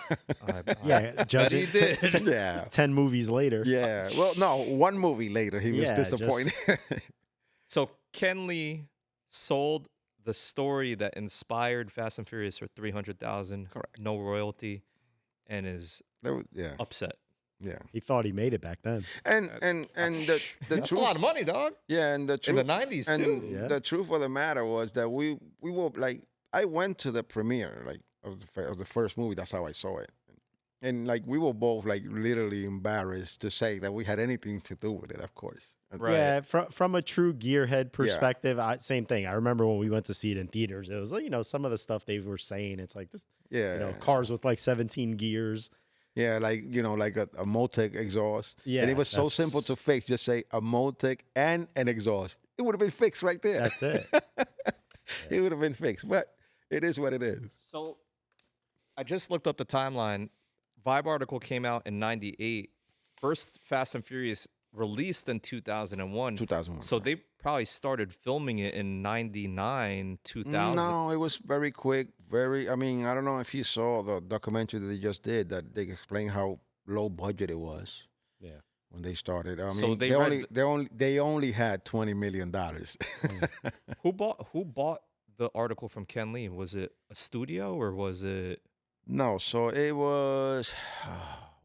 Yeah, bet judging he did. 10 movies later. Yeah. Well, no, one movie later, he was Yeah, just- disappointed. So Ken Lee sold the story that inspired Fast and Furious for $300,000. Correct. No royalty, and is Yeah. upset. Yeah. He thought he made it back then. And the That's a lot truth, of money, dog. yeah, and the In truth, the 90s and too. Yeah. the truth of the matter was that we were like, I went to the premiere of the first movie. That's how I saw it, and like we were both like literally embarrassed to say that we had anything to do with it. Of course, Right. Yeah, from a true gearhead perspective, same thing. I remember when we went to see it in theaters, it was like, some of the stuff they were saying, it's like this, Yeah, cars with like 17 gears. Yeah, like like a Motec exhaust. And Yeah, it was so simple to that's fix. Just say a Motec and an exhaust. It would have been fixed right there. that's it. It would have been fixed. But it is what it is. So I just looked up the timeline. Vibe article came out in '98. First Fast and Furious released in 2001. 2001. So they probably started filming it in '99, 2000. No, it was very quick. I mean, I don't know if you saw the documentary that they just did that they explained how low budget it was Yeah. when they started. I So mean, they they read only had $20 million. Who bought the article from Ken Lee? Was it a studio or was it? No, so it was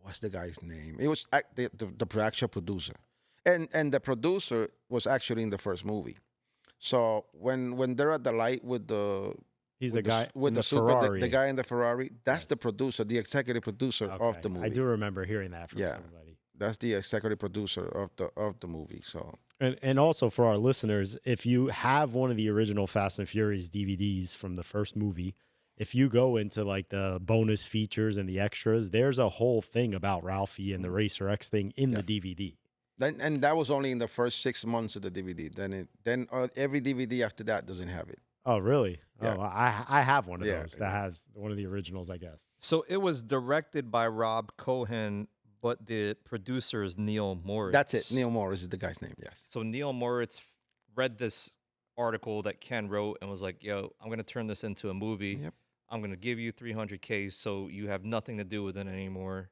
what's the guy's name? It was the actual producer, and the producer was actually in the first movie. So when they're at the light with the He's the guy with in the the super Ferrari. the guy in the Ferrari, that's Yes. the producer, the executive producer of the Okay. movie. I do remember hearing that from Yeah. somebody. That's the executive producer of the movie. So And also for our listeners, if you have one of the original Fast and Furious DVDs from the first movie, if you go into like the bonus features and the extras, there's a whole thing about Ralphie and the Racer X thing in the DVD. and that was only in the first 6 months of the DVD. Then every DVD after that doesn't have it. Oh, really? Yeah. Oh, I have one of Yeah, those that has one of the originals, I guess. So it was directed by Rob Cohen, but the producer is Neil Moritz. That's it. Neil Morris is the guy's name. Yes. So Neil Moritz read this article that Ken wrote and was like, "Yo, I'm gonna turn this into a movie. Yep. I'm gonna give you 300K, so you have nothing to do with it anymore."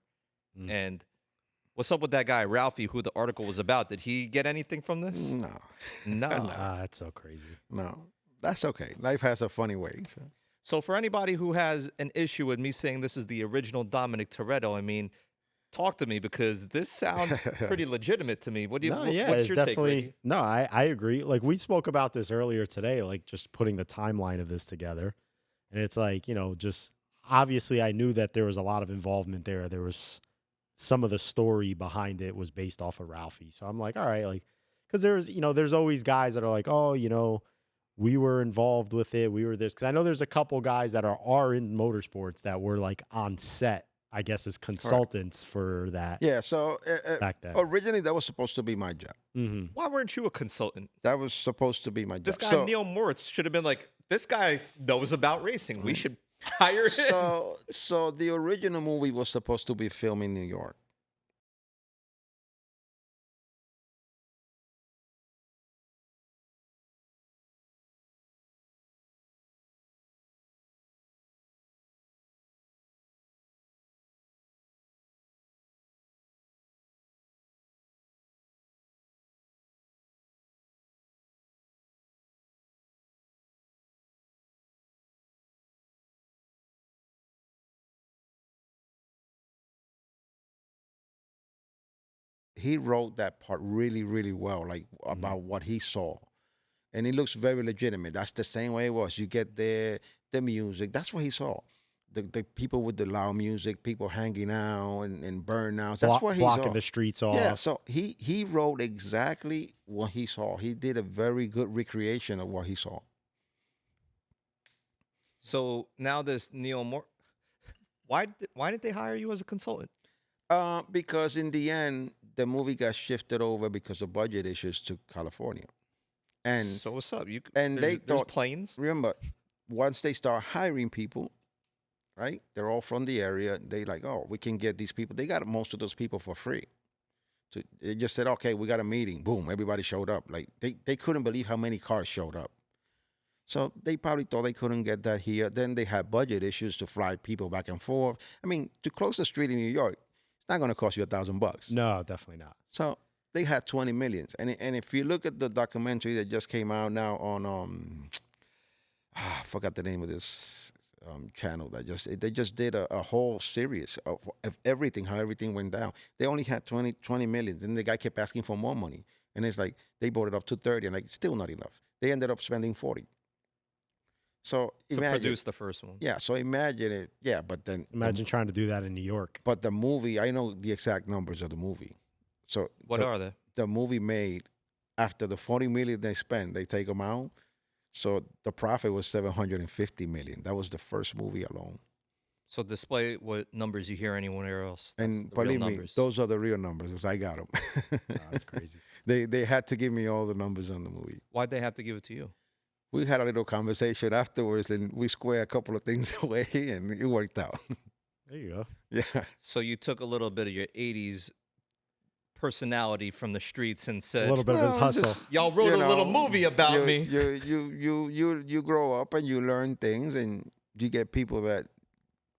Mm. And what's up with that guy Ralphie, who the article was about? Did he get anything from this? No, No. That's so crazy. no, that's okay. Life has a funny way. So. So for anybody who has an issue with me saying this is the original Dominic Toretto, I mean, talk to me because this sounds pretty legitimate to me. What do you? No, wh- yeah, what's it's your definitely take? no. I agree. Like we spoke about this earlier today, like just putting the timeline of this together, and it's like just obviously I knew that there was a lot of involvement there. There was some of the story behind it was based off of Ralphie, so I'm like, all right, like because there's always guys that are like, oh, we were involved with it, we were this because I know there's a couple guys that are in motorsports that were like on set. I guess as consultants for that. Yeah. So back then. originally that was supposed to be my job. Mm-hmm. Why weren't you a consultant? That was supposed to be my job. This guy So- Neil Moritz should have been like, this guy knows about racing. We should hire him. So the original movie was supposed to be filmed in New York. He wrote that part really, really well, like about what he saw. And it looks very legitimate. That's the same way it was. You get there, the music, that's what he saw. The people with the loud music, people hanging out and burnouts. That's what he blocking saw. the streets off. Yeah, so he wrote exactly what he saw. He did a very good recreation of what he saw. So now this Neil Moritz, why did they hire you as a consultant? Because in the end, the movie got shifted over because of budget issues to California. And So what's up? and they there's thought- planes. remember, once they start hiring people, right? They're all from the area. They like, oh, we can get these people. They got most of those people for free. So they just said, okay, we got a meeting. Boom, everybody showed up. Like they couldn't believe how many cars showed up. So they probably thought they couldn't get that here. Then they had budget issues to fly people back and forth. I mean, to close the street in New York, it's not going to cost you $1,000. No, definitely not. So they had 20 millions. And if you look at the documentary that just came out now on I forgot the name of this channel they just did a whole series of everything, how everything went down. They only had 20 million. Then the guy kept asking for more money. And it's like they brought it up to 30 and like still not enough. They ended up spending 40. So To imagine, produce the first one. yeah. So imagine it, yeah. But then Imagine trying to do that in New York. but the movie, I know the exact numbers of the movie. So What are they? the movie made after the 40 million they spent, they take them out. So the profit was 750 million. That was the first movie alone. So display what numbers you hear anywhere else. That's And the real believe me, numbers. those are the real numbers, 'cause I got them. That's crazy. They had to give me all the numbers on the movie. Why'd they have to give it to you? We had a little conversation afterwards, and we squared a couple of things away, and it worked out. There you go. Yeah. So you took a little bit of your 80s personality from the streets and said, A little bit of his Well, hustle. just- y'all wrote you a little know, movie about you, me. You grow up and you learn things, and you get people that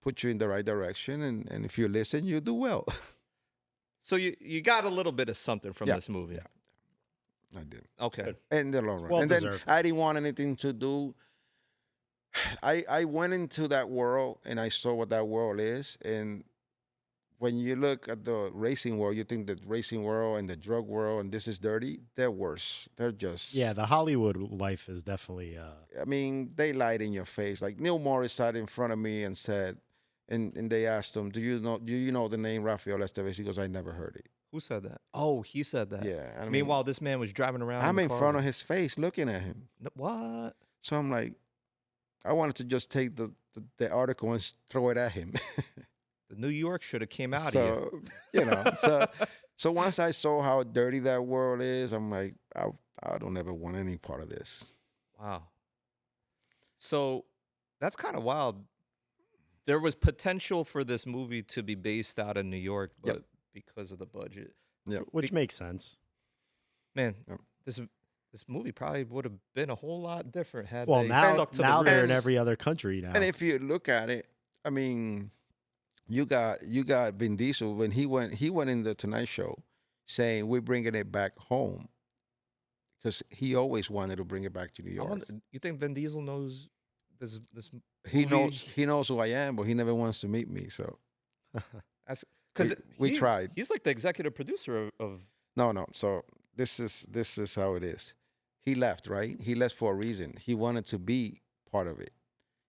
put you in the right direction, and if you listen, you do well. So you got a little bit of something from Yeah, this movie. yeah. I did. Okay. Good. In the long run. Well and then deserved. I didn't want anything to do. I went into that world and I saw what that world is. And when you look at the racing world, you think the racing world and the drug world and this is dirty. They're worse. They're just Yeah, the Hollywood life is definitely. I mean, they lied in your face. Like Neil Morris sat in front of me and said, and they asked him, do you know the name Ralphy Estevez? He goes, I never heard it. Who said that? Oh, he said that. Yeah. I mean, Meanwhile, this man was driving around. I'm the in car front with- of his face looking at him. No, what? So I'm like, I wanted to just take the article and throw it at him. The New York should have came out of So, you know, so once I saw how dirty that world is, I'm like, I don't ever want any part of this. you. Wow. So that's kind of wild. There was potential for this movie to be based out of New York, but Yep. because of the budget, which makes sense. man, Yep. this movie probably would have been a whole lot different had Well, they now stuck to the they're in roots. every other country now. And if you look at it, I mean, you got Vin Diesel when he went in the Tonight Show saying we're bringing it back home because he always wanted to bring it back to New I York. wonder, you think Vin Diesel knows this? He movie- knows who I am, but he never wants to meet me. So Because we tried. He's like the executive producer of No. So this is how it is. He left, right? He left for a reason. He wanted to be part of it.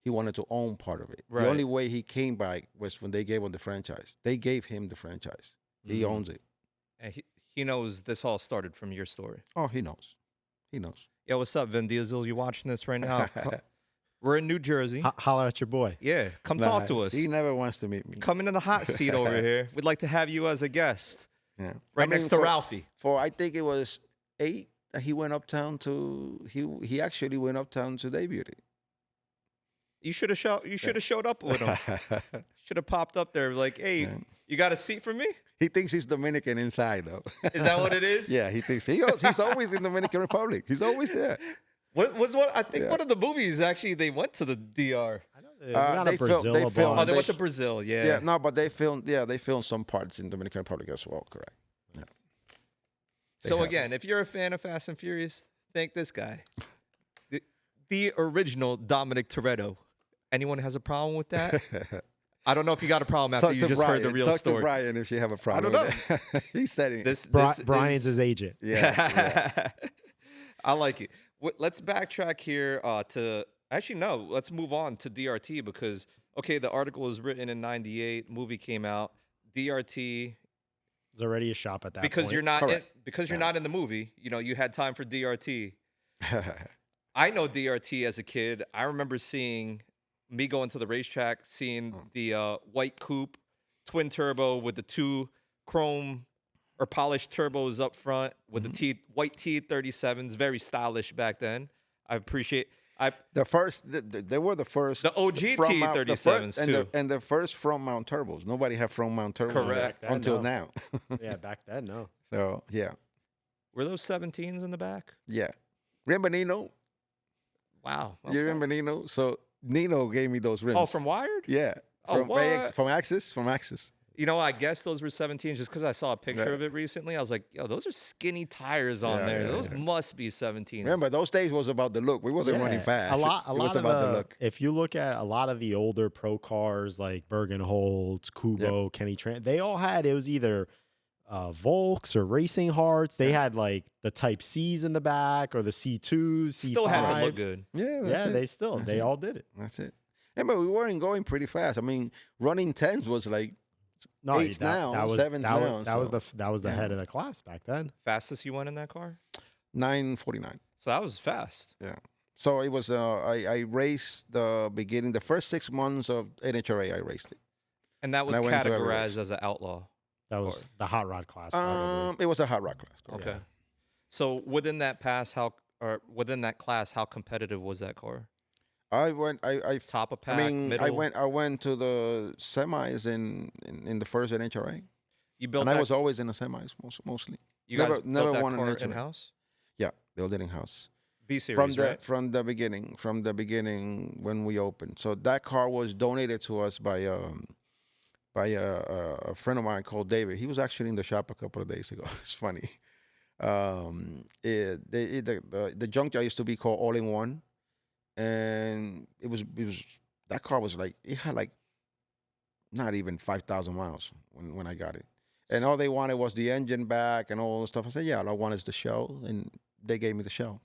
He wanted to own part of it. Right. The only way he came back was when they gave him the franchise. They gave him the franchise. He Mm. owns it. and he knows this all started from your story. Oh, he knows. He knows. Yo, what's up, Vin Diesel? You watching this right now? We're in New Jersey. Holler at your boy. Yeah, come Nah, talk to us. He never wants to meet me. Come into the hot seat over here. We'd like to have you as a guest, Yeah. right I next mean, to for- Ralphie. For I think it was 8 that he went uptown to. He actually went uptown to debut it. You should have showed up with him. Should have popped up there like, hey, Yeah. you got a seat for me? He thinks he's Dominican inside though. Is that what it is? Yeah, he thinks he's always in Dominican Republic. He's always there. What was what? I think Yeah. one of the movies actually they went to the DR. I know they got a they Brazil filmed- they a filmed- Oh, they bunch. went to Brazil. Yeah. Yeah, no, but they filmed some parts in Dominican Republic as well. Correct. Yeah. They So have. again, if you're a fan of Fast and Furious, thank this guy, the original Dominic Toretto. Anyone has a problem with that? I don't know if you got a problem after Talk you to just Brian. heard the real Talk story. to Brian if you have a problem. don't with that. He said it. This Brian's is, his agent. Yeah. I like it. Let's backtrack here to actually no. Let's move on to DRT because okay, the article was written in '98. Movie came out. DRT There's already a shop at that because point. you're not Correct. because you're not in the movie. You know, you had time for DRT. I know DRT as a kid. I remember seeing me going to the racetrack, seeing the white coupe, twin turbo with the 2 chrome or polished turbos up front with the white T37s, very stylish back then. I appreciate. The first, they were the first. The OG front mount- the T37s first- too. and the first front mount turbos. Nobody had front mount turbos Correct. Back then, until no. now. Yeah, back then, no. So yeah, Were those 17s in the back? yeah. Remember Nino? Wow. You remember Nino? So Nino gave me those rims. Oh, from Wired? Yeah. Oh, From what? from Axis. From Axis. You know, I guess those were 17s just because I saw a picture Right. of it recently. I was like, yo, those are skinny tires on Yeah, there. yeah, Those yeah. must be 17s. Remember those days was about the look. We wasn't running Yeah, fast. A lot it was of about the look. If you look at a lot of the older pro cars like Bergenholtz, Kubo, Kenny Tran, they all had it was either Volks or Racing Hearts. They had like the Type C's in the back or the C2s, C5s. Still had to look good. Yeah. That's Yeah, it. they all did it. That's it. Remember, we weren't going pretty fast. I mean, running 10s was like No, Eights now, sevens now, that was so, that was the yeah. head of the class back then. Fastest you went in that car? 9:49. So that was fast. Yeah. So it was. I raced the first 6 months of NHRA. I raced it. And that was I went to every categorized race. as an outlaw. That was Or- the hot rod class. Probably. It was a hot rock class. correct. Okay. So within that within that class, how competitive was that car? I went. Top of pack, I mean, middle. I went to the semis in the first NHRA, You built and that. I was always in the semis mostly. You never- guys never built that won an car NHRA. in house. Yeah, built it in house. B series, From the right? from the beginning when we opened. So that car was donated to us by a friend of mine called David. He was actually in the shop a couple of days ago. It's funny. The junkyard used to be called All in One, and it was that car was like it had like not even 5,000 miles when I got it, and all they wanted was the engine back and all the stuff. I said, yeah, all I want is the shell, and they gave me the shell.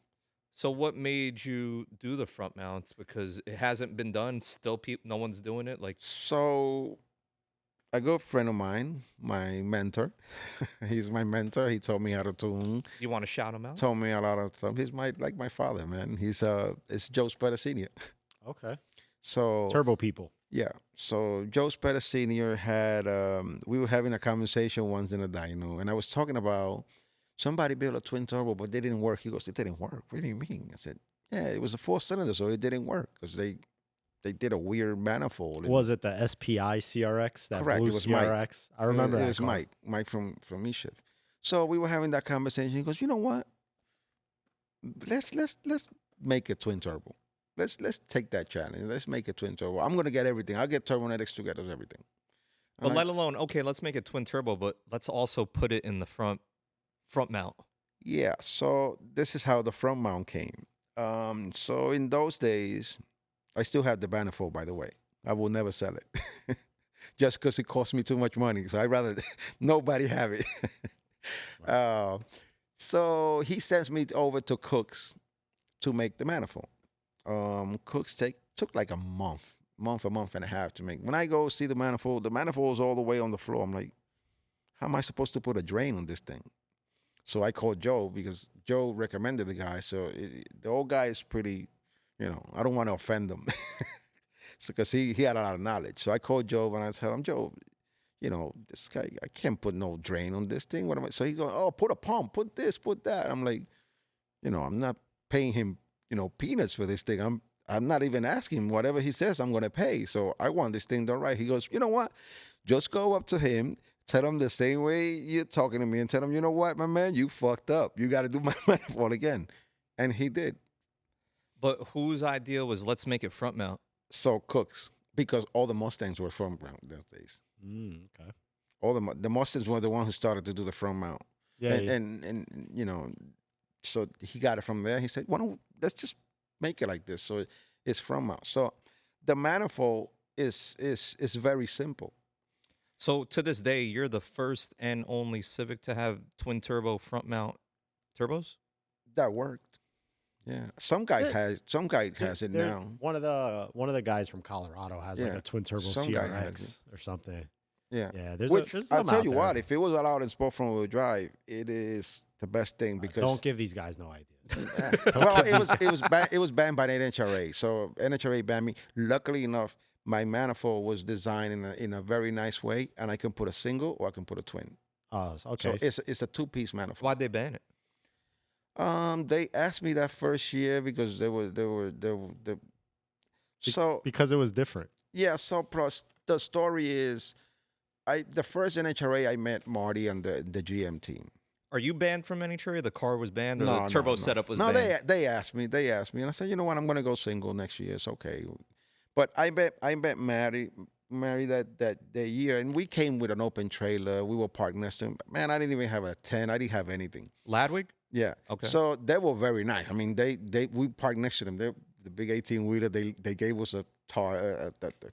So what made you do the front mounts? Because it hasn't been done. Still, no one's doing it. Like, So a good friend of mine, my mentor, he's my mentor. He taught me how to tune, you want to shout them out? told me a lot of stuff. He's my father, man. It's Joe Spetta Senior. Okay. So Turbo people. yeah, so Joe Spetta Senior had we were having a conversation once in a dyno, and I was talking about somebody built a twin turbo, but they didn't work. He goes, it didn't work. What do you mean? I said, yeah, it was a 4-cylinder, so it didn't work because they did a weird manifold. and- Was it the SPI CRX? That Correct, blue it was Mike. CRX? I remember it that. was car. Mike from E-Shift. So we were having that conversation. He goes, you know what? Let's make a twin turbo. Let's take that challenge. Let's make a twin turbo. I'm gonna get everything. I'll get Turbonetics to get us everything. But And let alone, okay, let's make a twin turbo, but let's also put it in the front mount. Yeah, so this is how the front mount came. So in those days, I still have the manifold, by the way. I will never sell it. Just because it costs me too much money. So I'd rather nobody have it. So he sends me over to Cook's to make the manifold. Cook's took like a month and a half to make. When I go see the manifold is all the way on the floor. I'm like, how am I supposed to put a drain on this thing? So I called Joe because Joe recommended the guy. So the old guy is pretty, I don't want to offend him. Because he had a lot of knowledge. So I called Joe and I told him, Joe, this guy, I can't put no drain on this thing. What am I? So he goes, oh, put a pump, put this, put that. I'm like, I'm not paying him, peanuts for this thing. I'm not even asking him. Whatever he says, I'm going to pay. So I want this thing done right. He goes, you know what? Just go up to him, tell him the same way you're talking to me, and tell him, you know what, my man, you fucked up. You got to do my manifold again. And he did. But whose idea was let's make it front mount? So Cook's, because all the Mustangs were front mount those days. Okay. All the Mustangs were the ones who started to do the front mount. Yeah. And so he got it from there. He said, let's just make it like this. So it's front mount. So the manifold is very simple. So to this day, you're the first and only Civic to have twin turbo front mount turbos? That worked. Yeah. Some guy has it now. One of the guys from Colorado has like Yeah. a twin turbo Some guy has CRX or something. Yeah. Yeah, there's I'll some tell out you there. what, if it was allowed in sport front wheel drive, it is the best thing because Don't give these guys no ideas. well, it was banned by the NHRA. So NHRA banned me. Luckily enough, my manifold was designed in a very nice way, and I can put a single or I can put a twin. Okay. So it's a 2-piece manifold. Why'd they ban it? They asked me that first year because so because it was different. yeah. So plus the story is, the first NHRA I met Marty and the GM team. Are you banned from any trade? The car was banned, or No, the turbo no. setup was no, banned? they asked me, and I said, you know what, I'm gonna go single next year. It's okay. But I bet Mary that year, and we came with an open trailer. We were parked next to him. Man, I didn't even have a tent. I didn't have anything. Ladwig? Yeah. Okay. So they were very nice. I mean, we parked next to them. They the big 18-wheeler. They gave us a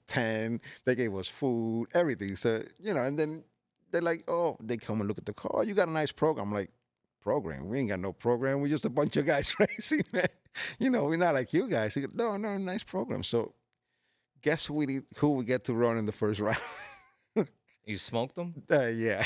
tent. They gave us food, everything. So and then they're like, oh, they come and look at the car. Oh, you got a nice program. I'm like, program? We ain't got no program. We're just a bunch of guys racing, man. We're not like you guys. He goes, no, nice program. So guess who we get to run in the first round? You smoked them? Yeah.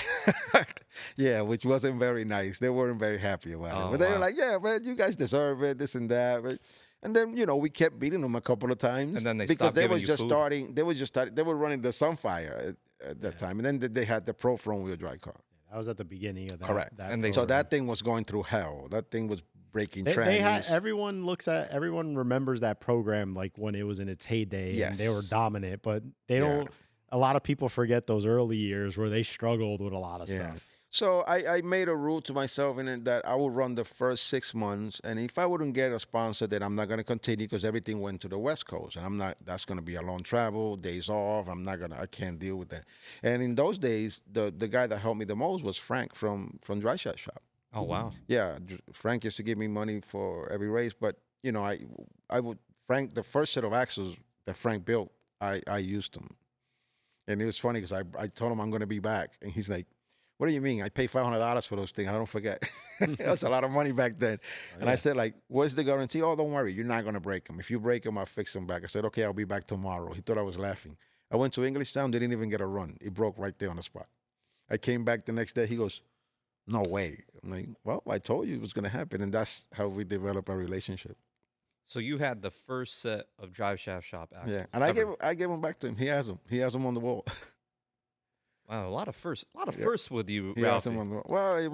Yeah, which wasn't very nice. They weren't very happy about it. Oh, But they were wow. like, yeah, man, you guys deserve it, this and that. And then we kept beating them a couple of times, And then they because stopped they giving were you just food. starting. They were running the Sunfire at that time, and then they had the Pro front wheel drive car. That was at the beginning of that. Correct. That And they So program. that thing was going through hell. That thing was breaking They had trannies. everyone remembers that program like when it was in its heyday and they were Yes. dominant, but they Yeah. don't. A lot of people forget those early years where they struggled with a lot of Yeah. stuff. So I made a rule to myself in it that I would run the first 6 months, and if I wouldn't get a sponsor, then I'm not going to continue, because everything went to the West Coast, and I'm not. That's going to be a long travel, days off. I can't deal with that. And in those days, the guy that helped me the most was Frank from Dry Shot Shop. Oh wow. Yeah, Frank used to give me money for every race, but I would Frank, the first set of axles that Frank built, I used them, and it was funny because I told him I'm going to be back, and he's like, "What do you mean? I pay $500 for those things. I don't forget." It was a lot of money back then. And I said, like, "What's the guarantee?" "Oh, don't worry, you're not going to break them. If you break them, I'll fix them back." I said, "Okay, I'll be back tomorrow." He thought I was laughing. I went to Englishtown, didn't even get a run. It broke right there on the spot. I came back the next day. He goes, "No way." I'm like, "Well, I told you it was going to happen." And that's how we developed our relationship. So you had the first set of drive shaft shop axles. Yeah. And I ever. gave them back to him. He has them. He has them on the wall. Wow, a lot of firsts. A lot of Yeah. firsts with you, He has Ralphie. them on the wall. Well, it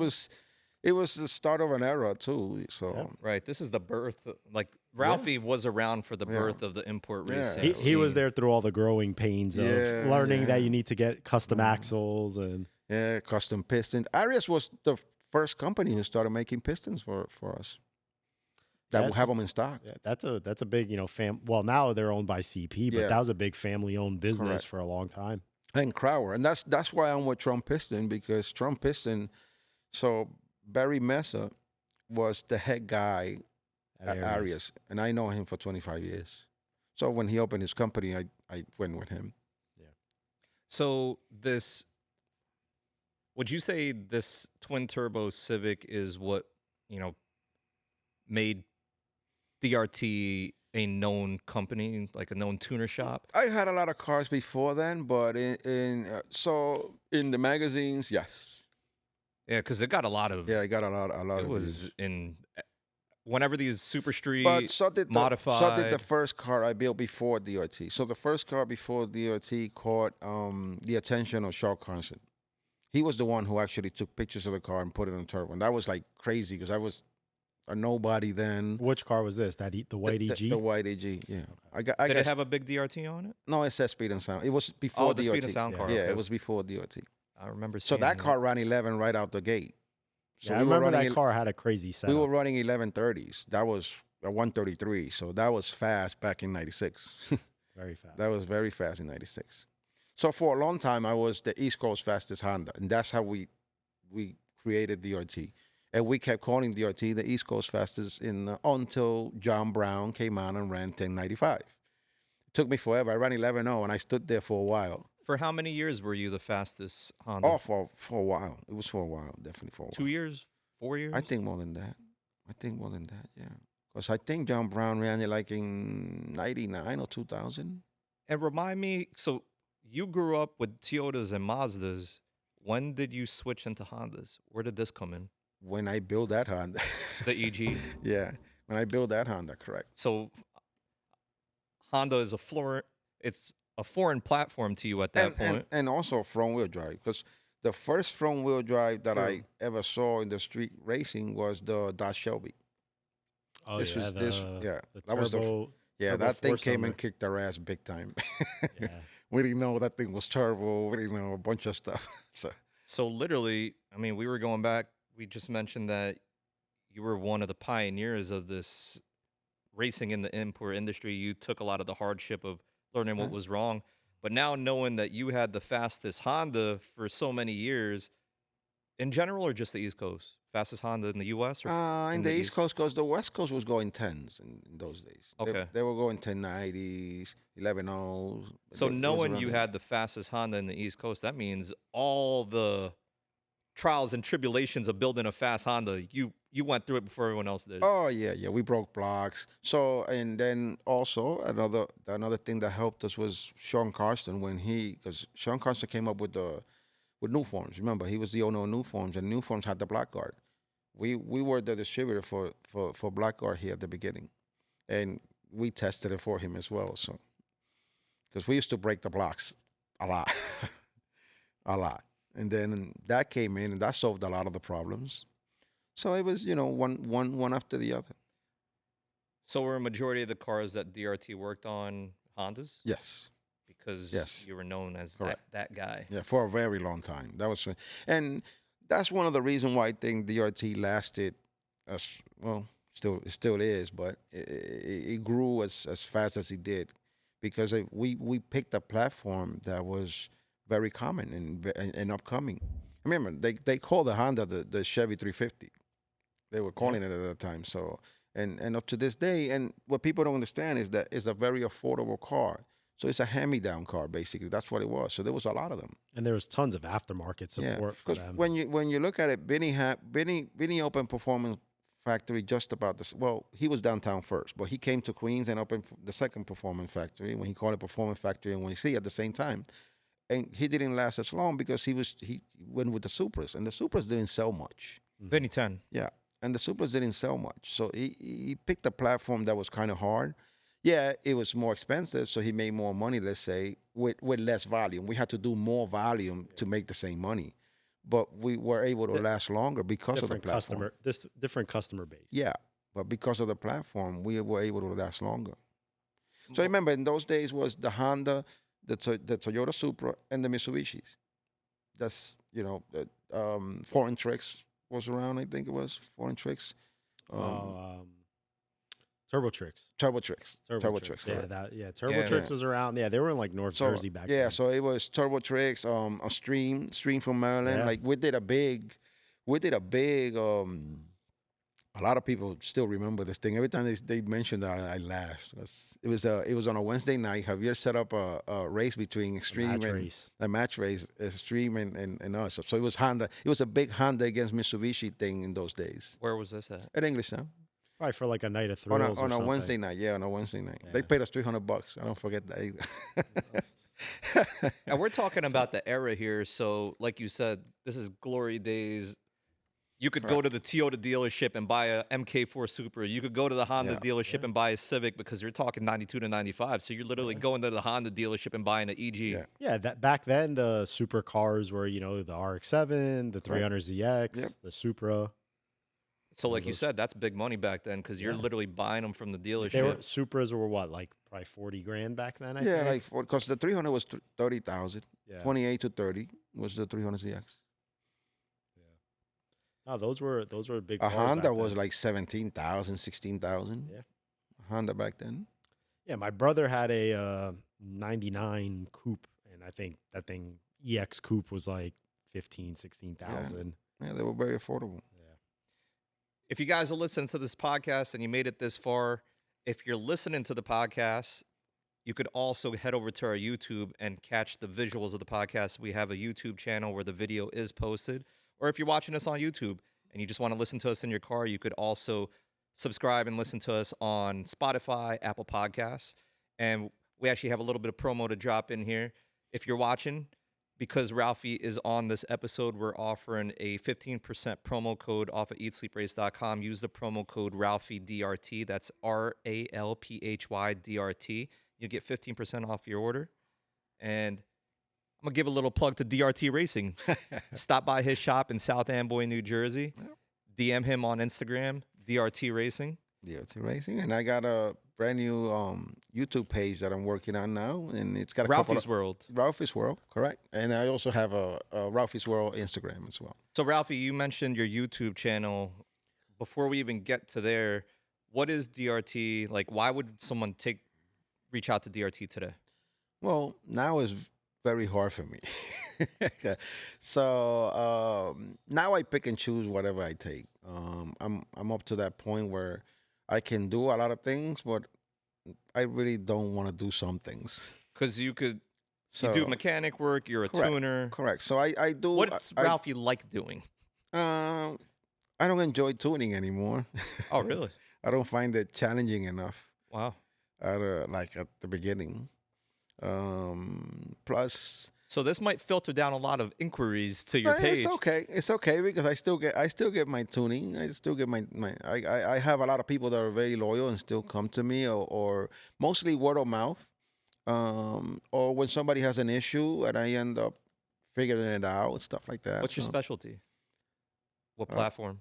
was the start of an era too. So Right. This is the birth. Like Ralphie was around for the Yeah. birth of the import Yeah. racing. He was scene. there through all the growing pains of Yeah, learning that yeah. you need to get custom axles and yeah, custom pistons. Arias was the first company who started making pistons for us. That will That's have a- them in stock. yeah, that's a big well, now they're owned by CP, but Yeah. that was a big family owned business Correct. for a long time. And Crower. And that's why I'm with Trump Piston, because Trump Piston, so Barry Mesa was the head guy at Arias, and I know him for 25 years. So when he opened his company, I went with him. So this, would you say this twin turbo Civic is what, made DRT a known company, like a known tuner shop? I had a lot of cars before then, but in the magazines, yes. Yeah, because it got a lot of. Yeah, I got a lot It of was these. in whenever these Super Street But so did the modified. first car I built before DRT. So the first car before DRT caught the attention of Shaw Carson. He was the one who actually took pictures of the car and put it on turbo, and that was like crazy because I was a nobody then. Which car was this? The white EG? The white EG, yeah. I Did guess, it have a big DRT on it? no, it says Speed and Sound. It was before Oh, the DRT. Speed and Sound Yeah. car. Yeah, okay. it was before DRT. I remember. So seeing that car ran 11 right out the gate. So Yeah, I we were remember running that car had a crazy We setup. were running 1130s. That was a 133. So that was fast back in 96. Very fast. That was very fast in 96. So for a long time, I was the East Coast fastest Honda. And that's how we created DRT. And we kept calling DRT the East Coast fastest until John Brown came out and ran 1095. It took me forever. I ran 11.0 and I stood there for a while. For how many years were you the fastest Honda? Oh, for a while. It was for a while, definitely for a while. 2 years? 4 years? I think more than that. Yeah. Because I think John Brown ran it like in 99 or 2000. And remind me, so you grew up with Toyotas and Mazdas. When did you switch into Hondas? Where did this come in? When I built that Honda. The EG? Yeah. When I built that Honda, correct. So Honda is it's a foreign platform to you at that point. And also front wheel drive. Because the first front wheel drive that True. I ever saw in the street racing was the Dodge Shelby. Oh, this yeah. was The that was the turbo. Yeah, turbo that thing four came and cylinder. kicked our ass big time. Yeah. We didn't know that thing was turbo. We didn't know a bunch of stuff. So literally, I mean, we were going back. We just mentioned that you were one of the pioneers of this racing in the import industry. You took a lot of the hardship of learning what Yeah. was wrong. But now knowing that you had the fastest Honda for so many years, in general or just the East Coast? Fastest Honda in the U.S.? Or In the East Coast, because the West Coast was going 10s in those days. Okay. They were going 1090s, 11.0s. So It was knowing around you there. had the fastest Honda in the East Coast, that means all the trials and tribulations of building a fast Honda, you went through it before everyone else did. Oh yeah, we broke blocks. So and then also another thing that helped us was Sean Carson because Sean Carson came up with New Forms. Remember, he was the owner of New Forms, and New Forms had the Black Guard. We were the distributor for Black Guard here at the beginning, and we tested it for him as well. So because we used to break the blocks a lot, a lot, and then that came in and that solved a lot of the problems. So it was, one after the other. So were a majority of the cars that DRT worked on Hondas? Yes. Because Yes. you were known as Correct. that guy. Yeah, for a very long time. And that's one of the reasons why I think DRT lasted as well. It still is, but it grew as fast as it did because we picked a platform that was very common and upcoming. Remember, they called the Honda the Chevy 350. They were calling it at that time. So and up to this day, and what people don't understand is that it's a very affordable car. So it's a hand-me-down car, basically. That's what it was. So there was a lot of them. And there was tons of aftermarket support for because them. when you look at it, Benny opened Performance Factory just about this. Well, he was downtown first, but he came to Queens and opened the second Performance Factory when he called it Performance Factory and YC at the same time. And he didn't last as long because he went with the Supras, and the Supras didn't sell much. Vinny 10. Yeah, and the Supras didn't sell much. So he picked a platform that was kind of hard. Yeah, it was more expensive, so he made more money, let's say, with less volume. We had to do more volume to make the same money. But we were able to last longer because of the platform. Different customer base. Yeah, but because of the platform, we were able to last longer. So remember, in those days was the Honda, the Toyota Supra, and the Mitsubishis. That's, Foreign Tricks was around, I think it was, Foreign Tricks. Turbo Tricks. Turbo Tricks. Yeah, Turbo Tricks was around. Yeah, they were in like North Jersey back then. Yeah, so it was Turbo Tricks, a Stream from Maryland. Yeah. Like we did a big, a lot of people still remember this thing. Every time they mentioned that, I laughed. It was on a Wednesday night. Javier set up a race between Extreme a match race, Extreme and us. So it was Honda. It was a big Honda against Mitsubishi thing in those days. Where was this at? At Englishtown. Probably for like a night of thrills On a something. Wednesday night. Yeah, on a Wednesday night. Yeah. They paid us $300. I don't forget that either. And we're talking about the era here. So, like you said, this is glory days. You could go to the Toyota dealership and buy a MK4 Supra. You could go to the Honda dealership and buy a Civic because you're talking 92 to 95. So you're literally going to the Honda dealership and buying an EG. Yeah, that back then the super cars were, the RX-7, the 300ZX, the Supra. So like you said, that's big money back then because you're literally buying them from the dealership. Supras were what, like probably 40 grand back then, I think? Because the 300 was 30,000. Yeah. 28 to 30 was the 300ZX. No, those were big A cars Honda back was then. like 17,000, 16,000. Yeah. A Honda back then. Yeah, my brother had a 99 coupe, and I think that thing, EX coupe, was like 15,000, 16,000. Yeah, they were very affordable. If you guys are listening to this podcast and you made it this far, if you're listening to the podcast, you could also head over to our YouTube and catch the visuals of the podcast. We have a YouTube channel where the video is posted. Or if you're watching us on YouTube and you just want to listen to us in your car, you could also subscribe and listen to us on Spotify, Apple Podcasts. And we actually have a little bit of promo to drop in here. If you're watching, because Ralphie is on this episode, we're offering a 15% promo code off of eatsleeprace.com. Use the promo code RalphieDRT. That's RALPHYDRT. You get 15% off your order. And I'm going to give a little plug to DRT Racing. Stop by his shop in South Amboy, New Jersey. DM him on Instagram, DRT Racing. DRT Racing. And I got a brand new YouTube page that I'm working on now. And it's got a Ralphie's World. Ralphie's World, correct. And I also have a Ralphie's World Instagram as well. So, Ralphie, you mentioned your YouTube channel. Before we even get to there, what is DRT? Like, why would someone reach out to DRT today? Well, now it's very hard for me. So now I pick and choose whatever I take. I'm up to that point where I can do a lot of things, but I really don't want to do some things. Because you do mechanic work, you're a tuner. Correct. So I do. What's Ralphie like doing? I don't enjoy tuning anymore. Oh, really? I don't find it challenging enough. Wow. Like at the beginning. Plus, So this might filter down a lot of inquiries to No, your page. it's okay. It's okay because I still get my tuning. I still get I have a lot of people that are very loyal and still come to me, or mostly word of mouth. Or when somebody has an issue and I end up figuring it out, stuff like that. What's your So, specialty? What uh, platform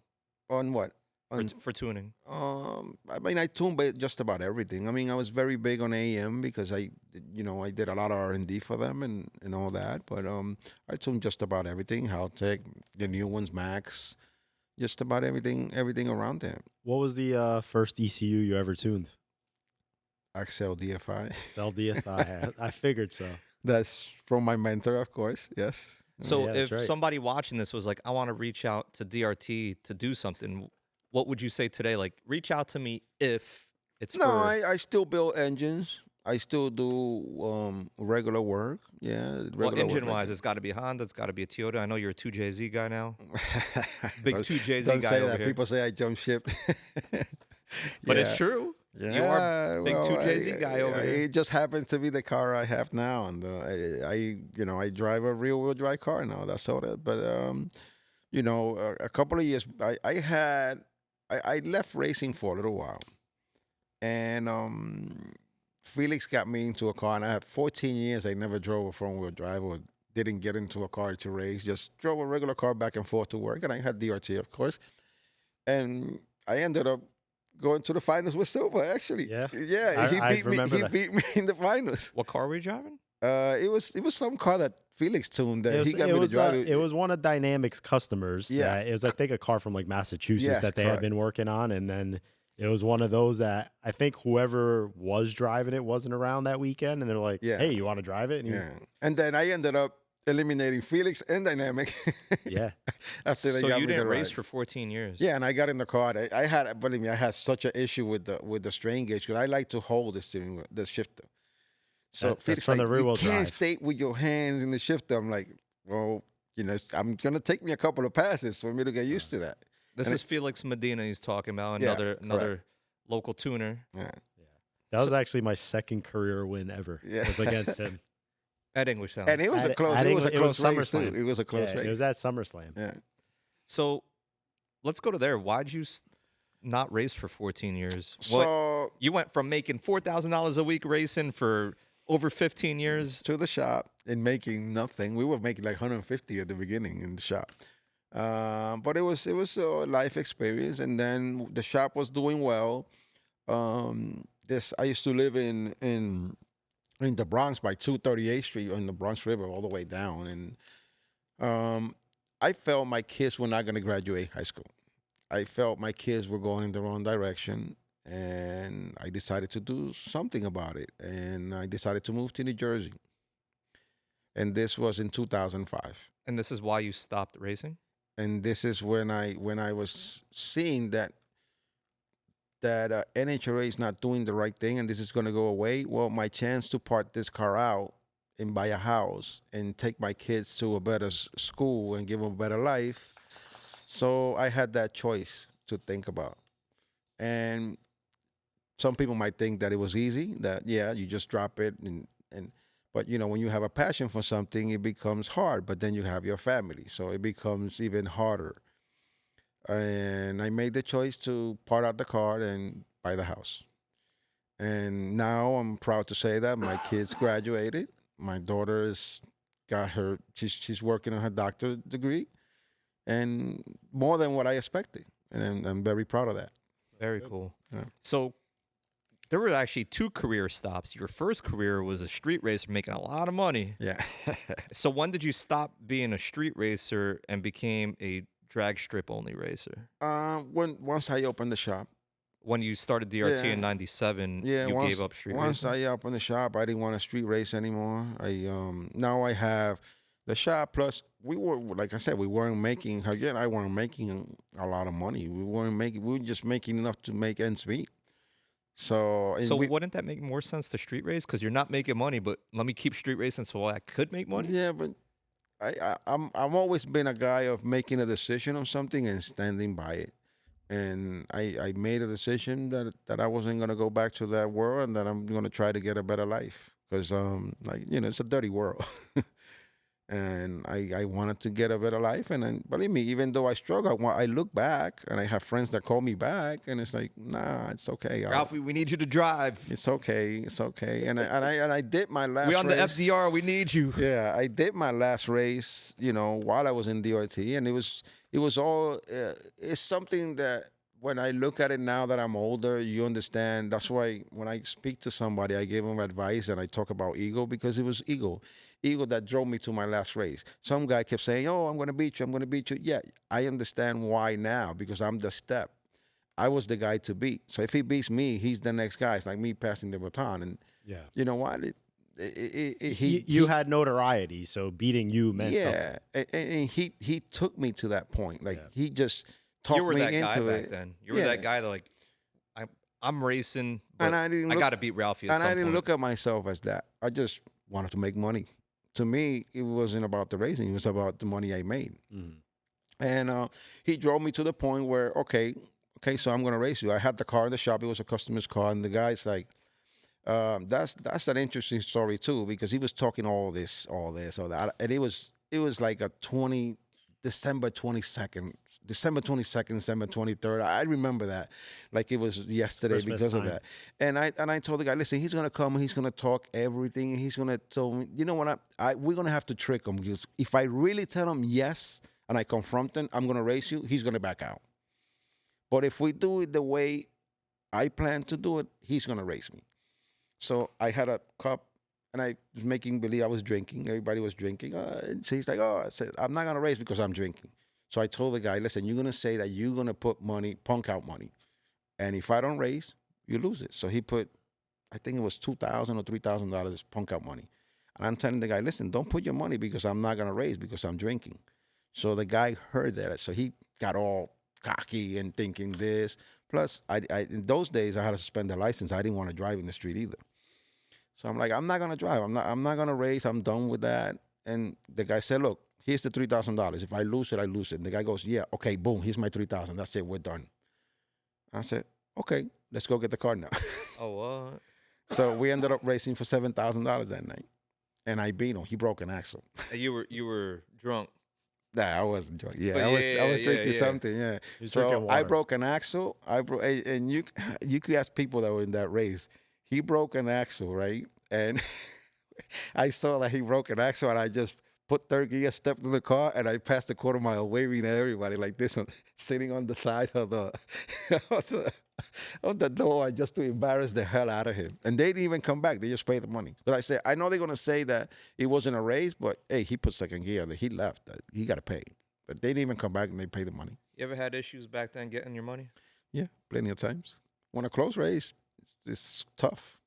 on what? for, On for tuning? I mean, I tune just about everything. I mean, I was very big on AM because I did a lot of R&D for them and all that. But I tune just about everything. Haltech, the new ones, Max, just about everything around there. What was the first ECU you ever tuned? Axel DFI. Cell DFI. I figured so. That's from my mentor, of course. Yes. So Yeah, if that's right. somebody watching this was like, I want to reach out to DRT to do something, what would you say today? Like, reach out to me if it's No, for. I still build engines. I still do regular work. Yeah, Well, regular work. engine-wise, it's got to be a Honda. It's got to be a Toyota. I know you're a 2JZ guy now. Big Don't- 2JZ Don't guy say over that. here. People say I jump ship. But Yeah. it's true. Yeah, You are big well, 2JZ guy over here. It just happens to be the car I have now, and I drive a rear-wheel drive car now. That's all that. But a couple of years, I left racing for a little while, and Felix got me into a car, and I had 14 years. I never drove a front-wheel drive or didn't get into a car to race. Just drove a regular car back and forth to work, and I had DRT, of course, and I ended up going to the finals with Silva, actually. Yeah. Yeah, I he beat me. remember He that. beat me in the finals. What car were you driving? It was some car that Felix tuned that he got me to drive. It was one of Dynamics customers. Yeah. It was, I think, a car from like Massachusetts Yes, that they had correct. been working on, and then it was one of those that I think whoever was driving it wasn't around that weekend, and they're like, Yeah. "Hey, you want to drive it?" And he was, Yeah, and then I ended up eliminating Felix and Dynamic. yeah. After they So got you me the didn't race ride. for 14 years. Yeah, and I got in the car. I had, believe me, I had such an issue with the strain gauge because I like to hold the steering wheel, the shifter. So That's Felix from the like, rear you wheel can't drive. stay with your hands in the shifter. I'm like, well, I'm gonna take me a couple of passes for me to get used to that. This And is Felix Medina he's talking about, Yeah, another local tuner Yeah, That was actually my second career win ever. Yeah. Was against him. at Englishtown. and it was a At- close. at It was a England- it was close race too. SummerSlam. It was a close Yeah, race. it was at SummerSlam. Yeah. So let's go to there. Why'd you not race for 14 years? So You went from making $4,000 a week racing for over 15 years. to the shop and making nothing. We were making like 150 at the beginning in the shop. But it was a life experience, and then the shop was doing well. I used to live in the Bronx by 238th Street on the Bronx River all the way down, and I felt my kids were not going to graduate high school. I felt my kids were going in the wrong direction, and I decided to do something about it. And I decided to move to New Jersey. And this was in 2005. And this is why you stopped racing? And this is when I was seeing that NHRA is not doing the right thing, and this is going to go away. Well, my chance to part this car out and buy a house and take my kids to a better school and give them a better life. So I had that choice to think about. And some people might think that it was easy, that, yeah, you just drop it. But, when you have a passion for something, it becomes hard. But then you have your family, so it becomes even harder. And I made the choice to part out the car and buy the house. And now I'm proud to say that my kids graduated. My daughter she's working on her doctorate degree, and more than what I expected. And I'm very proud of that. Very cool. Yeah. So there were actually two career stops. Your first career was a street racer making a lot of money. Yeah. So when did you stop being a street racer and became a drag strip only racer? Once I opened the shop. When you started DRT Yeah. in 97, Yeah, you gave up street once racing? I opened the shop, I didn't want to street race anymore. Now I have the shop. Plus, we were, like I said, we weren't making I weren't making a lot of money. We were just making enough to make ends meet. So Wouldn't that make more sense to street race? Because you're not making money, but let me keep street racing so I could make money? yeah, but I've always been a guy of making a decision on something and standing by it. And I made a decision that I wasn't gonna go back to that world, and that I'm gonna try to get a better life. Because it's a dirty world. and I wanted to get a better life. And then, believe me, even though I struggle, I look back and I have friends that call me back, and it's like, nah, it's okay. Ralphie, we need you to drive. It's okay. It's okay. And I did my last. We on race. the FDR. We need you. Yeah, I did my last race, while I was in DRT, and it was all. It's something that when I look at it now that I'm older, you understand. That's why when I speak to somebody, I give them advice and I talk about ego, because it was ego that drove me to my last race. Some guy kept saying, "Oh, I'm going to beat you. I'm going to beat you." Yeah, I understand why now, because I'm the step. I was the guy to beat. So if he beats me, he's the next guy. It's like me passing the baton. And Yeah. you know what? You had notoriety, so beating you meant something. Yeah, and he took me to that point. Like Yeah. he just talked You were me that into guy it. back then. You were Yeah. that guy that like, I'm racing, but And I didn't I look- got to beat Ralphie at And some I didn't point. look at myself as that. I just wanted to make money. To me, it wasn't about the racing. It was about the money I made. Mhm. And he drove me to the point where, okay, so I'm gonna race you. I had the car in the shop. It was a customer's car, and the guy's like, that's an interesting story too, because he was talking all this, all that, and it was like a December 22nd, December 23rd. I remember that like it was yesterday Christmas because of time. that. And I told the guy, listen, he's gonna come and he's gonna talk everything, and he's gonna tell me, you know what, we're gonna have to trick him, because if I really tell him yes and I confront him, I'm gonna race you, he's gonna back out. But if we do it the way I plan to do it, he's gonna race me. So I had a cup, and I was making believe I was drinking. Everybody was drinking. And so he's like, I said, I'm not going to race because I'm drinking. So I told the guy, listen, you're going to say that you're going to put money, punk out money. And if I don't race, you lose it. So he put, I think it was $2,000 or $3,000 punk out money. And I'm telling the guy, listen, don't put your money because I'm not going to race because I'm drinking. So the guy heard that. So he got all cocky and thinking this. Plus, I in those days, I had to suspend the license. I didn't want to drive in the street either. So I'm like, I'm not gonna drive. I'm not gonna race. I'm done with that. And the guy said, look, here's the $3,000. If I lose it, I lose it. And the guy goes, yeah, okay, boom, here's my $3,000. That's it, we're done. I said, okay, let's go get the car now. Oh, what? So we ended up racing for $7,000 that night, and I beat him. He broke an axle. And you were drunk. Nah, I wasn't drunk. Yeah, Oh, I was yeah, drinking yeah. something. Yeah. He's So drinking I water. broke an axle. And you could ask people that were in that race. He broke an axle, right? And I saw that he broke an axle, and I just put third gear, stepped in the car, and I passed the quarter mile waving at everybody like this, sitting on the side of the of the door just to embarrass the hell out of him. And they didn't even come back. They just paid the money. But I said, I know they're going to say that it wasn't a race, but hey, he put second gear. He left. He got to pay. But they didn't even come back, and they paid the money. You ever had issues back then getting your money? Yeah, plenty of times. When a close race, it's tough.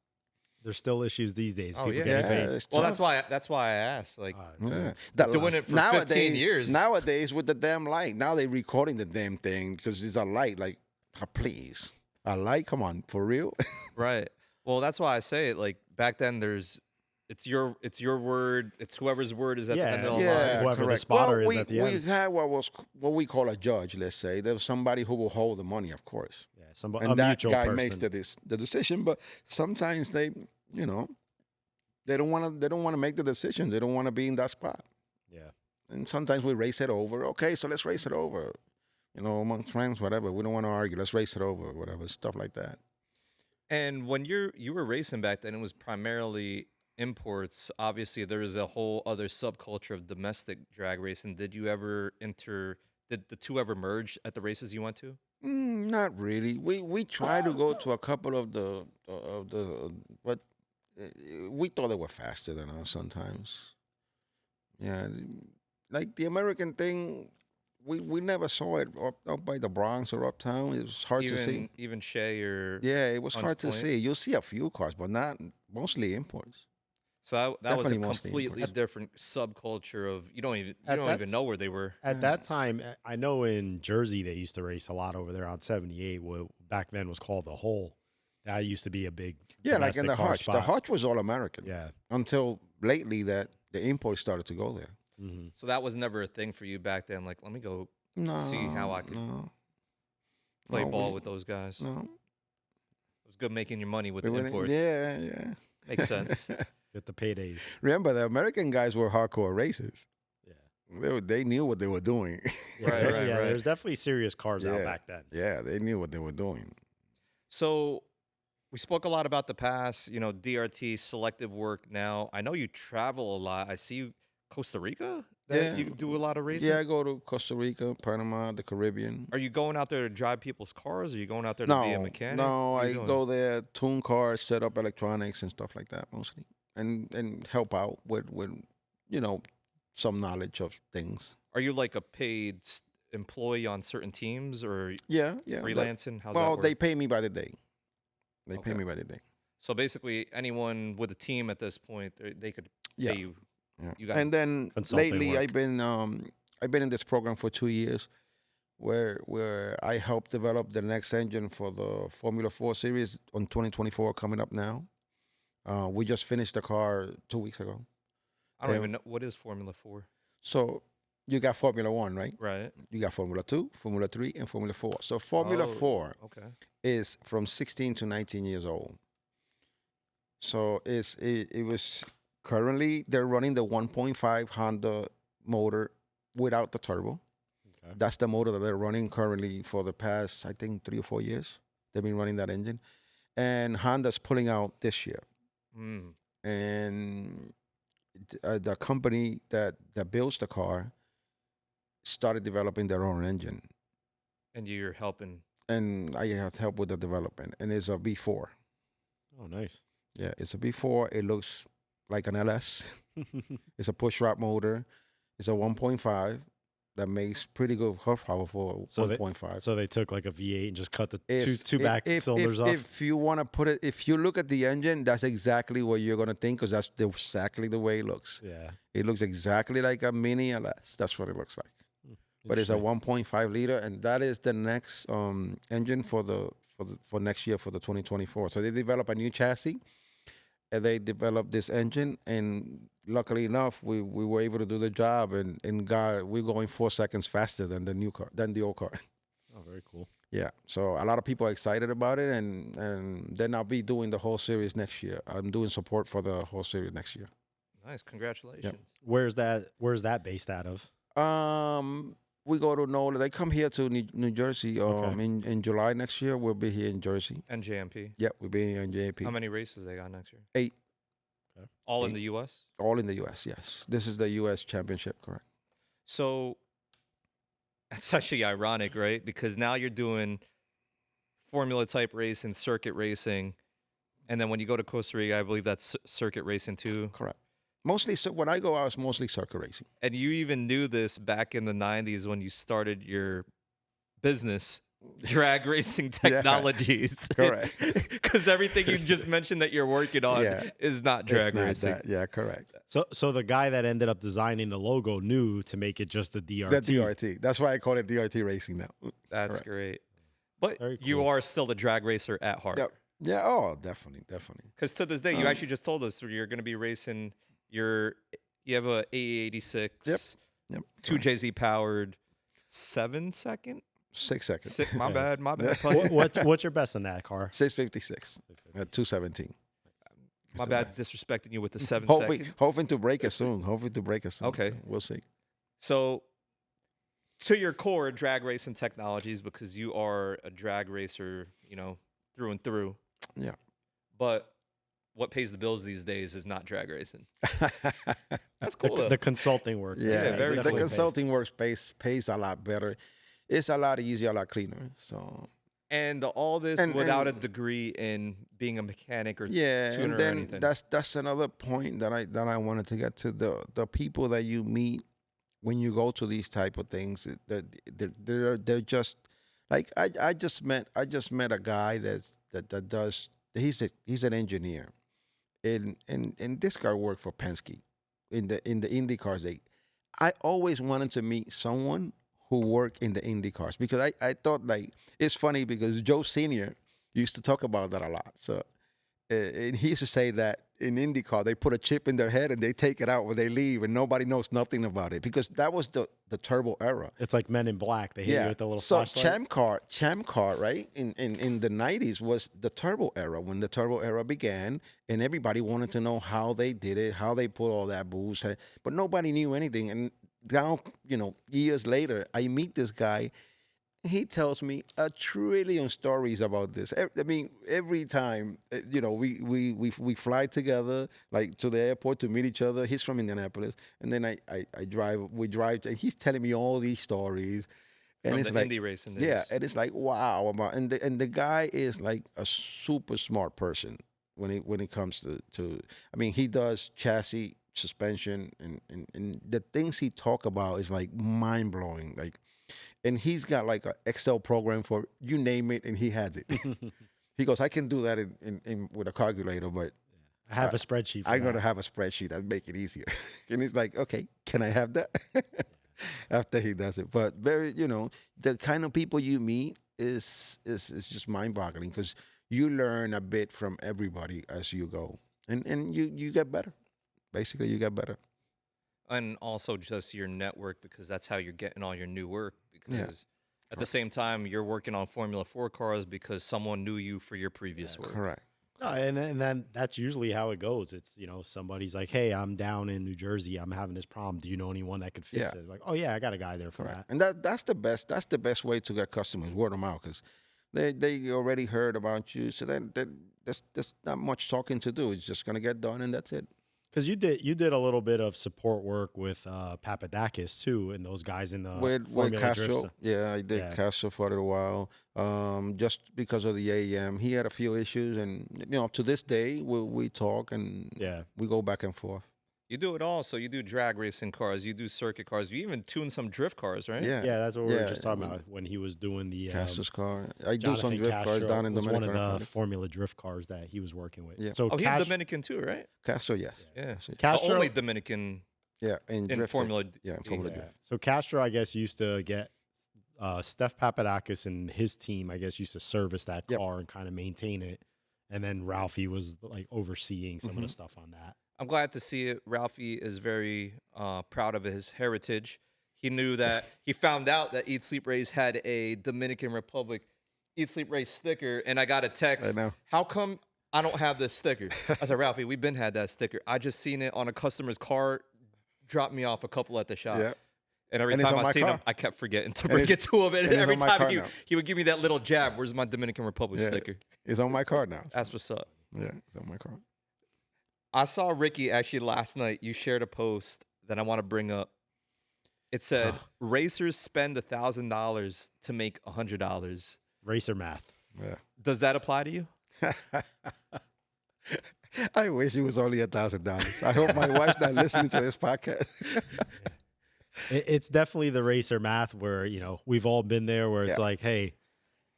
There's still issues these days. Oh, People yeah. getting paid. It's Well, tough. that's why I asked. Like, Yeah. doing it for 15 years. Nowadays, with the damn light, now they recording the damn thing because it's a light. Like, please, a light? Come on, for real? right. Well, that's why I say it. Like back then, it's your word. It's whoever's word is at the end of the line. Whoever the correct. spotter well, is at the we end. had what we call a judge. Let's say there was somebody who will hold the money, of course, Yeah, somebody, and a that mutual guy person. makes the decision. But sometimes they don't want to make the decision. They don't want to be in that spot. Yeah. And sometimes we race it over. Okay, so let's race it over. Amongst friends, whatever. We don't want to argue. Let's race it over, whatever, stuff like that. And when you were racing back then, it was primarily imports. Obviously, there was a whole other subculture of domestic drag racing. Did the two ever merge at the races you went to? Not really. We tried to go to a couple of the but we thought they were faster than us sometimes. Yeah, like the American thing, we never saw it up by the Bronx or uptown. It was hard to see. Even Shea or Yeah, it was Hunts hard to Point. see. You'll see a few cars, but not mostly imports. So that was a Definitely mostly completely imports. different subculture of you don't even That's- know where they were. At that time, I know in Jersey they used to race a lot over there on 78. What back then was called the Hole. That used to be a big Yeah, like in domestic the car Hutch. The spot. Hutch was all American. Yeah. Until lately that the imports started to go there. Mm-hmm. So that was never a thing for you back then. Like, let me go No. See how I could no, play no, ball we- with those guys. No. It was good making your money with We the went- imports. Yeah. Makes sense. Get the paydays. Remember, the American guys were hardcore racers. Yeah. They knew what they were doing. Right, right, yeah. right. There's definitely serious cars out Yeah. back then. Yeah, they knew what they were doing. So we spoke a lot about the past, DRT, selective work now. I know you travel a lot. I see you Costa Rica? Yeah. You do a lot of racing? Yeah, I go to Costa Rica, Panama, the Caribbean. Are you going out there to drive people's cars? Or are you going out there to be a mechanic? No, What are I you doing? go there, tune cars, set up electronics and stuff like that mostly, and help out with some knowledge of things. Are you like a paid employee on certain teams or Yeah. freelancing? How's that Well, work? they pay me by the day. They pay Okay. me by the day. So basically, anyone with a team at this point, they could Yeah. pay you. Yeah. You got And then Consulting lately, work. I've been in this program for 2 years, where I helped develop the next engine for the Formula 4 series on 2024 coming up now. We just finished the car 2 weeks ago. I don't even know what is Formula 4, So you got Formula 1, right? right? You got Formula 2, Formula 3, and Formula 4. So Formula Oh, 4 Okay. is from 16 to 19 years old. So it was currently they're running the 1.5 Honda motor without the turbo. Okay. That's the motor that they're running currently for the past, I think, 3 or 4 years. They've been running that engine. And Honda's pulling out this year. Mm. And the company that builds the car started developing their own engine. And you're helping. And I had help with the development. And it's a V4. Oh, nice. Yeah, it's a V4. It looks like an LS. It's a push-rod motor. It's a 1.5 that makes pretty good horsepower for So they- 1.5. So they took like a V8 and just cut the It's- two back cylinders off. If you want to put it, if you look at the engine, that's exactly what you're going to think, because that's exactly the way it looks. Yeah. It looks exactly like a mini LS. That's what it looks like. But it's a Interesting. 1.5 liter, and that is the next engine for next year for the 2024. So they develop a new chassis, and they developed this engine, and luckily enough, we were able to do the job, and we're going 4 seconds faster than the old car. Oh, very cool. Yeah, so a lot of people are excited about it, and then I'll be doing the whole series next year. I'm doing support for the whole series next year. Nice. Congratulations. Where's that based out of? We go to NOLA. They come here to New Jersey Okay. in July next year. We'll be here in Jersey. And JMP. Yep, we'll be here in JP. How many races they got next year? 8. All in 8. the U.S.? All in the U.S., yes. This is the U.S. championship, correct? So that's actually ironic, right? Because now you're doing formula type racing, circuit racing, and then when you go to Costa Rica, I believe that's circuit racing too. Correct. Mostly, so when I go out, it's mostly circuit racing. And you even knew this back in the 90s when you started your business, Drag Racing Technologies. Correct. Because everything you just mentioned that you're working on is not drag It's not racing. that. Yeah, correct. So the guy that ended up designing the logo knew to make it just the DRT. The DRT. That's why I call it DRT Racing now. That's Correct. great. But Very you cool. are still a drag racer at heart. Yep. Yeah, oh, definitely. Because to this day, you actually just told us you're going to be racing you have a AE86, Yep. 2JZ powered, 7-second? 6 seconds. My Yes. bad. My bad. What's your best in that car? 656 at 217. My the bad. best. Disrespecting you with the 7 Hopefully, second. hoping to break it soon. Okay. So we'll see. So, to your core, drag racing technologies, because you are a drag racer, through and through. Yeah. But what pays the bills these days is not drag racing. That's cool. The, though. the consulting work. Yeah, very the cool. consulting work pays a lot better. It's a lot easier, a lot cleaner. So And all this And- without a and- degree in being a mechanic or yeah, tuner and or then anything. that's another point that I wanted to get to. The people that you meet when you go to these type of things, they're just like I just met a guy that does he's an engineer, and this guy worked for Penske in the Indy cars. I always wanted to meet someone who worked in the Indy cars, because I thought, like, it's funny because Joe Senior used to talk about that a lot. So and he used to say that in IndyCar, they put a chip in their head and they take it out when they leave, and nobody knows nothing about it because that was the turbo era. It's like Men in Black. They hit you with the little So flashlight. Champ Car, right? In the 90s was the turbo era when the turbo era began, and everybody wanted to know how they did it, how they put all that boost, but nobody knew anything. And now, years later, I meet this guy. He tells me a trillion stories about this. I mean, every time, we fly together, like to the airport to meet each other. He's from Indianapolis, and then I drive. We drive, and he's telling me all these stories. And From it's the like, Indy racing days. yeah, and it's like, wow. And the guy is like a super smart person when it comes to. I mean, he does chassis, suspension, and the things he talk about is like mind blowing. Like. And he's got like an Excel program for you name it, and he has it. He goes, I can do that in with a calculator, but I have a spreadsheet. I'm going to have a spreadsheet that make it easier. And he's like, okay, can I have that? After he does it. But the kind of people you meet is just mind boggling because you learn a bit from everybody as you go. And you get better. Basically, you get better. And also just your network, because that's how you're getting all your new work. Because at the same time, you're working on Formula 4 cars because someone knew you for your previous work. Correct. No, and then that's usually how it goes. It's, somebody's like, hey, I'm down in New Jersey. I'm having this problem. Do you know anyone that could fix it? Like, oh, yeah, I got a guy there for that. And that's the best. That's the best way to get customers, word of mouth, because they already heard about you. So then there's not much talking to do. It's just going to get done, and that's it. Because you did a little bit of support work with Papadakis too, and those guys in the with Castro. Drifts. Yeah, I did Castro for a little while. Just because of the AEM, he had a few issues, and to this day we talk and we go back and forth. You do it all. So you do drag racing cars, you do circuit cars, you even tune some drift cars, right? Yeah, that's what we were just talking about when he was doing the Castro's car. I do Jonathan some drift Castro cars down in was Dominican. one of the Formula drift cars that he was working with. Yeah. So he's Dominican too, right? Castro, yes. Yeah. Castro, The only Dominican. Yeah, in Formula. Yeah, in Formula Drift. So Castro, I guess, used to get Steph Papadakis and his team, I guess, used to service that car and kind of maintain it. And then Ralphie was like overseeing some of the stuff on that. I'm glad to see it. Ralphie is very proud of his heritage. He knew that he found out that Eat Sleep Race had a Dominican Republic Eat Sleep Race sticker, and I got a text. I know. How come I don't have this sticker? I said, Ralphie, we've been had that sticker. I just seen it on a customer's car. Dropped me off a couple at the shop. Yeah. And every time I seen him, I kept forgetting to bring it to him. And every time he would give me that little jab, where's my Dominican Republic sticker? It's on my car now. That's what's up. Yeah, it's on my car. I saw Ricky actually last night. You shared a post that I want to bring up. It said, racers spend $1,000 to make $100. Racer math. Yeah. Does that apply to you? I wish it was only $1,000. I hope my wife's not listening to this podcast. It's definitely the racer math where, we've all been there where it's like, hey,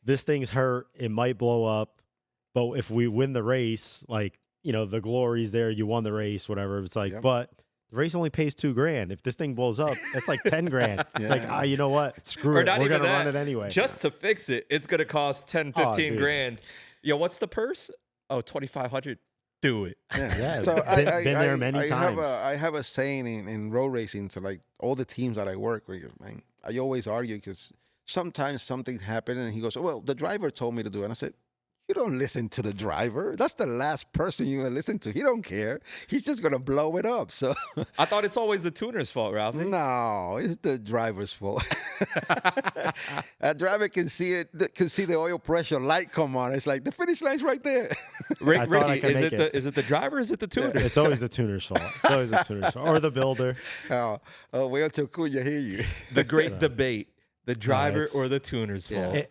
this thing's hurt. It might blow up. But if we win the race, like, the glory's there. You won the race, whatever. It's like, but the race only pays $2,000. If this thing blows up, that's like $10,000. It's like, you know what? Screw it. We're going to run it anyway. Just to fix it, it's going to cost 10, 15 grand. Yo, what's the purse? Oh, 2,500. Do it. Yeah. So been there many times. I have a saying in road racing to like all the teams that I work with. Man, I always argue because sometimes something happened and he goes, well, the driver told me to do it. And I said, you don't listen to the driver. That's the last person you're going to listen to. He don't care. He's just going to blow it up. So I thought it's always the tuner's fault, Ralph. No, it's the driver's fault. A driver can see it, can see the oil pressure light come on. It's like the finish line's right there. Ricky, is it the driver or is it the tuner? It's always the tuner's fault. It's always the tuner's fault. Or the builder. Wait until Cunha hear you. The great debate. The driver or the tuner's fault.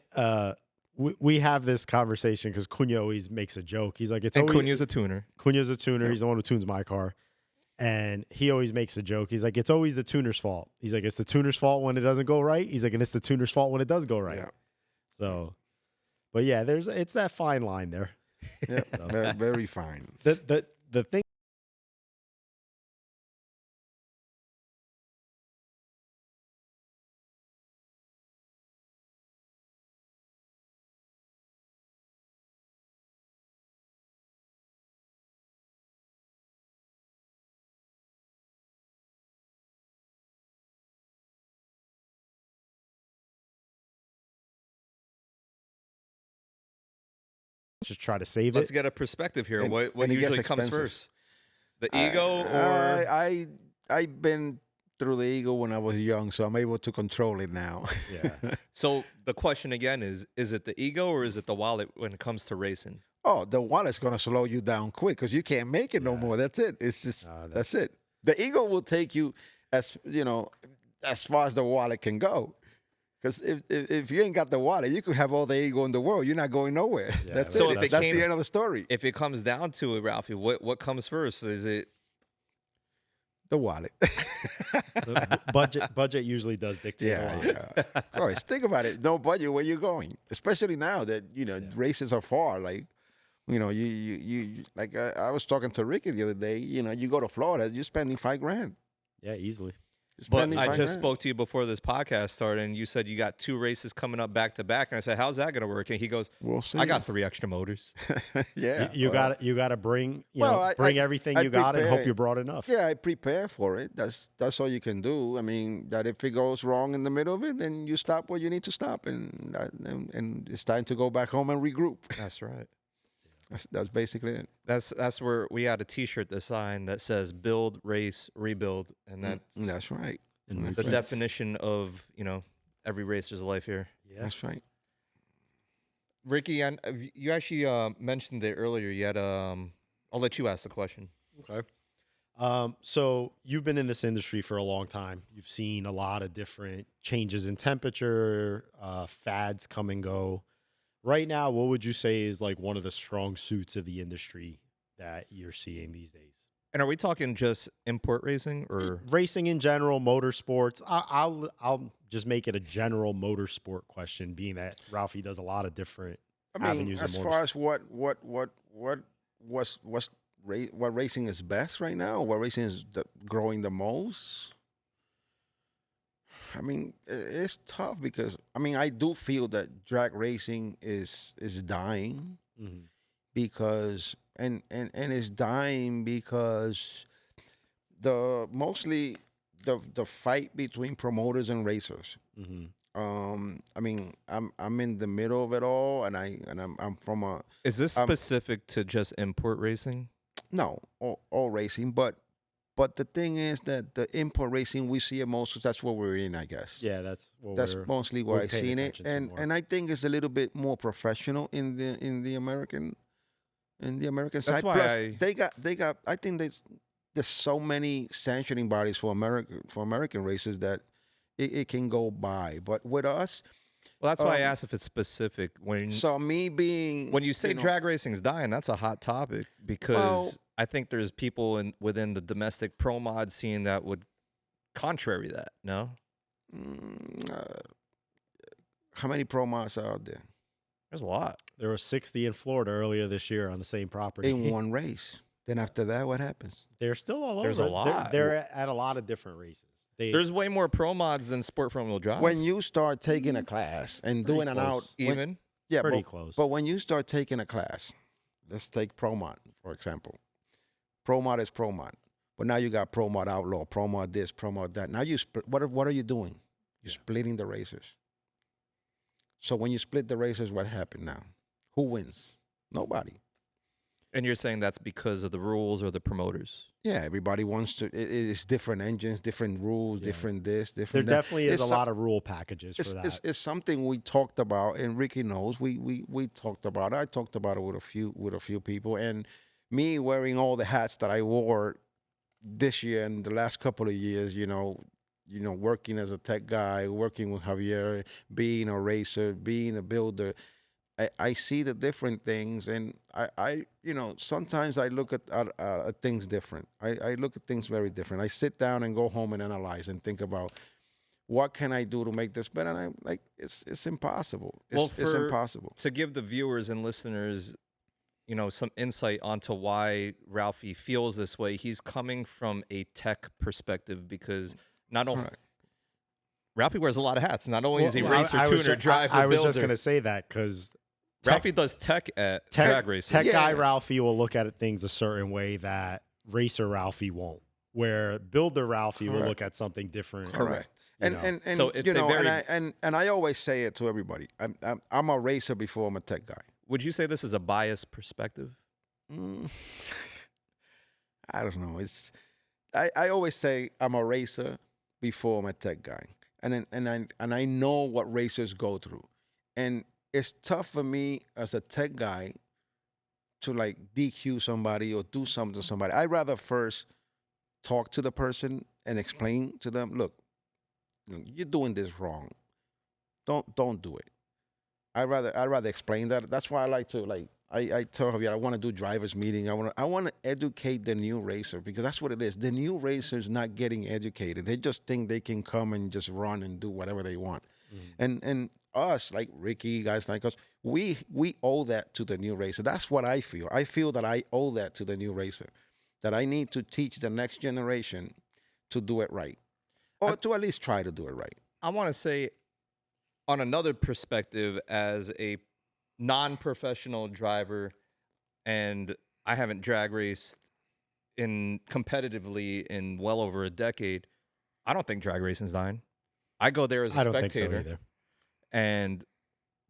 We have this conversation because Cunha always makes a joke. He's like, Cunha's a tuner. Cunha's a tuner. Yep. He's the one who tunes my car. And he always makes a joke. He's like, it's always the tuner's fault. He's like, it's the tuner's fault when it doesn't go right. He's like, and it's the tuner's fault when it does go right. Yeah. So, but yeah, it's that fine line there. Yeah, very, very fine. The thing just try to save Let's it. get a perspective here. And- What and it gets usually comes expensive. first? The ego or I've been through the ego when I was young, so I'm able to control it now. Yeah. so the question again is it the ego or is it the wallet when it comes to racing? Oh, the wallet's gonna slow you down quick because you can't make it no Yeah. more. That's it. It's just That's- that's it. The ego will take you as far as the wallet can go. Because if you ain't got the wallet, you could have all the ego in the world. You're not going nowhere. Yeah, That's So it. if it That's came- the end of the story. If it comes down to it, Ralphie, what comes first? Is it The wallet. the budget usually does dictate a lot. yeah. Of course. Think about it. No budget, where you going? Especially now that races are far. Like, you like I was talking to Ricky the other day. You go to Florida, you're spending $5,000. Yeah, easily. You're But spending I just $5,000. spoke to you before this podcast started, and you said you got 2 races coming up back to back. And I said, "How's that going to work?" And he goes, We'll see. "I got 3 extra motors." yeah. You well, got to bring Well, bring I- everything I you got and hope prepare- you brought enough. Yeah, I prepare for it. That's all you can do. I mean, that if it goes wrong in the middle of it, then you stop where you need to stop, and it's time to go back home and regroup. That's right. That's basically it. That's where we had a T-shirt design that says "Build, Race, Rebuild," and That's right. And That's the right. definition of every racer's life here. Yeah. That's right. Ricky, you actually mentioned it earlier. You had I'll let you ask the question. Okay. So you've been in this industry for a long time. You've seen a lot of different changes in temperature, fads come and go. Right now, what would you say is like one of the strong suits of the industry that you're seeing these days? And are we talking just import racing or? Racing in general, motorsports. I'll just make it a general motorsport question, being that Ralphie does a lot of different I mean, avenues as of far as what racing is best right now, what racing is growing the most. I mean, it's tough because I do feel that drag racing is dying. Mhm. Because and it's dying because mostly the fight between promoters and racers. Mhm. I'm in the middle of it all, and I'm from a Is this specific to just import racing? no all racing, but the thing is that the import racing we see it most because that's what we're in, I guess. Yeah, that's what That's we're mostly we're why I've paying seen it, attention to more. and I think it's a little bit more professional in the American side. why Plus, they got. I think there's so many sanctioning bodies for American races that it can go by. But with us, Well, that's why I asked if it's specific. so me being When you say know, drag racing's dying, that's a hot topic because Well- I think there's people within the domestic pro mod scene that would contrary that. No, how many pro mods are out there there's a lot. There were 60 in Florida earlier this year on the same property. in one race? Then after that, what happens? They're still all over. There's a lot. They're at a lot of different races. There's way more pro mods than sport front wheel drive. When you start taking a class and Pretty doing an close. out, when- even yeah, pretty but, close. But when you start taking a class, let's take Pro Mod, for example. Pro Mod is Pro Mod. But now you got Pro Mod Outlaw, Pro Mod this, Pro Mod that. Now what are you doing? You're splitting the races. So when you split the races, what happened now? Who wins? Nobody. and you're saying that's because of the rules or the promoters. Yeah, everybody wants to. It's different engines, different rules, Yeah. different this, there different that. definitely is It's a some- lot of rule packages for that. It's something we talked about, and Ricky knows. We talked about it. I talked about it with a few people, and me wearing all the hats that I wore this year and the last couple of years. Working as a tech guy, working with Javier, being a racer, being a builder. I see the different things, and I sometimes I look at things different. I look at things very different. I sit down and go home and analyze and think about what can I do to make this better. And I'm like, it's impossible. It's impossible. To give the viewers and listeners, some insight onto why Ralphie feels this way, he's coming from a tech perspective because not only Right. Ralphie wears a lot of hats. Not only is he Well, racer, tuner, driver, I was builder. just going to say that because Ralphie does tech at drag racing. Tech guy Yeah. Ralphie will look at things a certain way that racer Ralphie won't. Where builder Ralphie will Correct. look at something different. Correct. you know. And So it's a very- and I always say it to everybody. I'm a racer before I'm a tech guy. Would you say this is a biased perspective? Mm, I don't know. I always say I'm a racer before I'm a tech guy, and I know what racers go through, and it's tough for me as a tech guy to like DQ somebody or do something to somebody. I'd rather first talk to the person and explain to them, look, you're doing this wrong. Don't do it. I rather explain that. That's why I like to like I tell Javier I want to do drivers meeting. I want to educate the new racer because that's what it is. The new racer's not getting educated. They just think they can come and just run and do whatever they want. And us like Ricky, guys like us, we owe that to the new racer. That's what I feel. I feel that I owe that to the new racer. That I need to teach the next generation to do it right. Or to at least try to do it right. I want to say, on another perspective, as a non-professional driver, and I haven't drag raced in competitively in well over a decade, I don't think drag racing's dying. I go there as a I don't think so spectator, either. and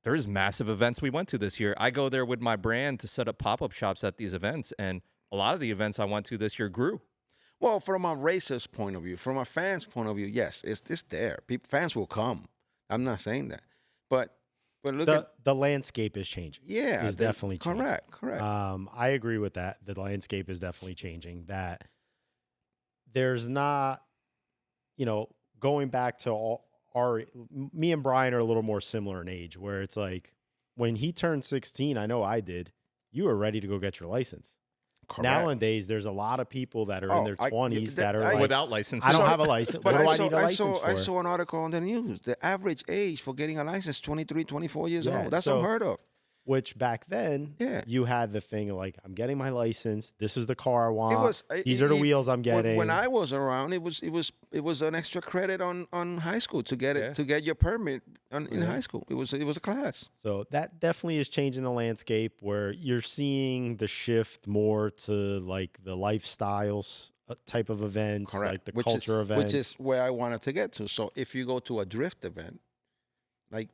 there's massive events we went to this year. I go there with my brand to set up pop-up shops at these events, and a lot of the events I went to this year grew. Well, from a racer's point of view, from a fan's point of view, yes, it's there. Fans will come. I'm not saying that, but look at The landscape is changing. yeah, Is definitely changing. correct. I agree with that. The landscape is definitely changing. That there's not, going back to me and Brian are a little more similar in age, where it's like when he turned 16, I know I did, you were ready to go get your license. Correct. Nowadays, there's a lot of people that are in their 20s that are like, Without licenses. I don't have a license. What do I need a license I for? saw an article on the news. The average age for getting a license 23, 24 years Yeah, old. That's so- unheard of. Which back then, Yeah. you had the thing like, I'm getting my license. This is the car I want. It was These are the wheels I'm getting. When I was around, it was an extra credit on high school to get it Yeah. to get your permit in Yeah. high school. It was a class. So that definitely is changing the landscape where you're seeing the shift more to like the lifestyles type of events, like the culture events. Which is where I wanted to get to. So if you go to a drift event, like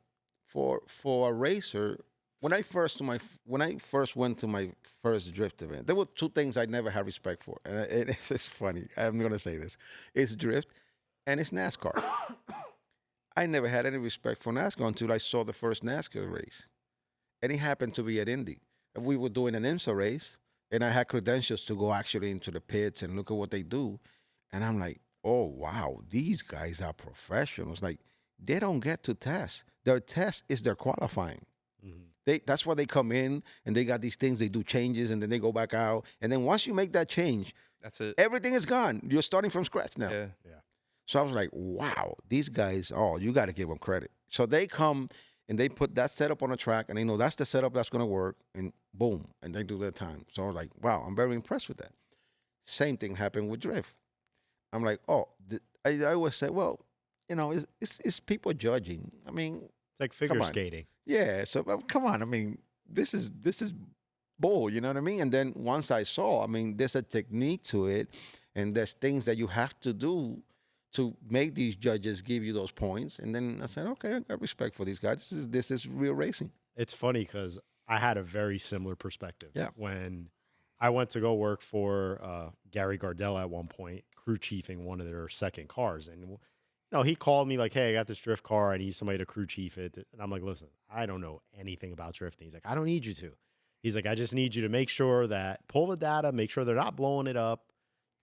for a racer, when I first went to my first drift event, there were two things I never had respect for, and it's just funny. I'm going to say this: it's drift, and it's NASCAR. I never had any respect for NASCAR until I saw the first NASCAR race, and it happened to be at Indy. And we were doing an IMSA race, and I had credentials to go actually into the pits and look at what they do, and I'm like, oh wow, these guys are professionals. Like they don't get to test. Their test is their qualifying. That's why they come in and they got these things. They do changes and then they go back out. And then once you make that change, That's it. everything is gone. You're starting from scratch now. Yeah. So I was like, wow, these guys, you got to give them credit. So they come and they put that setup on a track and they know that's the setup that's going to work. And boom, and they do their time. So I was like, wow, I'm very impressed with that. Same thing happened with drift. I'm like, I always say, well, it's people judging. I mean, It's like figure on. skating. yeah, so come on. I mean, this is bull, you know what I mean? And then once I saw, I mean, there's a technique to it, and there's things that you have to do to make these judges give you those points. And then I said, okay, I got respect for these guys. This is real racing. It's funny because I had a very similar perspective. Yeah. When I went to go work for Gary Gardella at one point, crew chiefing one of their second cars. And, he called me like, hey, I got this drift car. I need somebody to crew chief it. And I'm like, listen, I don't know anything about drifting. He's like, I don't need you to. He's like, I just need you to make sure that pull the data, make sure they're not blowing it up.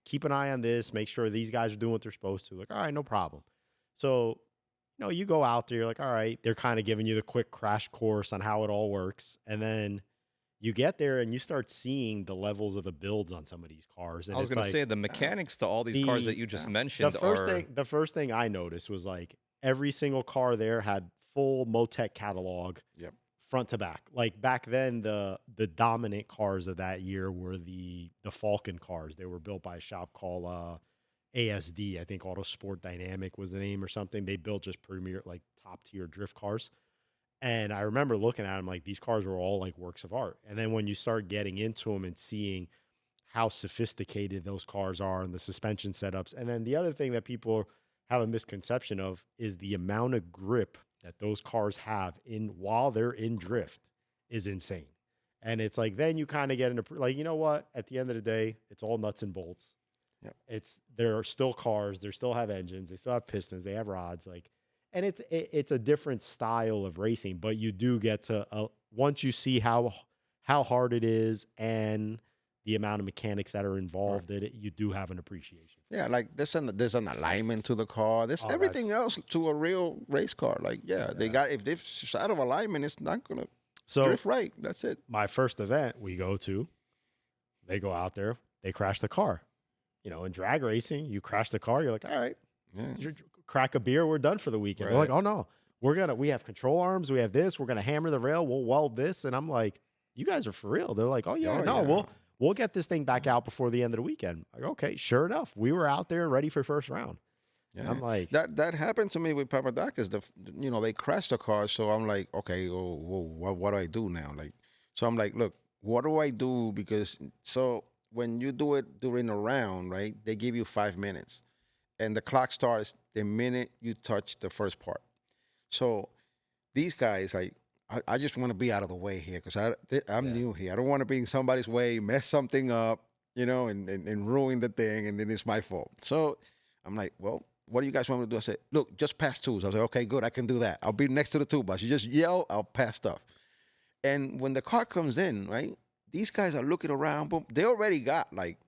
Keep an eye on this. Make sure these guys are doing what they're supposed to. Like, all right, no problem. So, you go out there, you're like, all right, they're kind of giving you the quick crash course on how it all works. And then you get there and you start seeing the levels of the builds on some of these cars. And I was going to say the mechanics to all these cars that you just mentioned the first thing I noticed was like every single car there had full Motec catalog. Yep. Front to back. Like back then, the dominant cars of that year were the Falcon cars. They were built by a shop called ASD. I think Autosport Dynamic was the name or something. They built just premier, like top tier drift cars. And I remember looking at them like these cars were all like works of art. And then when you start getting into them and seeing how sophisticated those cars are and the suspension setups. And then the other thing that people have a misconception of is the amount of grip that those cars have while they're in drift is insane. And it's like, then you kind of get into like, you know what? At the end of the day, it's all nuts and bolts. Yeah. There are still cars. They still have engines. They still have pistons. They have rods. Like, and it's a different style of racing. But you do get to once you see how hard it is and the amount of mechanics that are involved in it, you do have an appreciation. Yeah, like there's an alignment to the car. There's everything else to a real race car. Like, they got, if they're out of alignment, it's not gonna drift right. That's it. My first event we go to, they go out there, they crash the car. You know, in drag racing, you crash the car, you're like, all right, crack a beer, we're done for the weekend. They're like, oh no, we have control arms, we have this, we're gonna hammer the rail, we'll weld this, and I'm like, you guys are for real. They're like, oh yeah, we'll get this thing back out before the end of the weekend. Like, okay, sure enough, we were out there ready for first round. Yeah. I'm like, that happened to me with Papadakis. They crashed the car, so I'm like, okay, what do I do now? Like, so I'm like, look, what do I do? Because when you do it during a round, right, they give you 5 minutes, and the clock starts the minute you touch the first part. So these guys, like, I just want to be out of the way here because I'm new here. I don't want to be in somebody's way, mess something up, and ruin the thing, and then it's my fault. So I'm like, well, what do you guys want me to do? I said, look, just pass twos. I was like, okay, good, I can do that. I'll be next to the two bus. You just yell, I'll pass stuff. And when the car comes in, right, these guys are looking around, but they already got like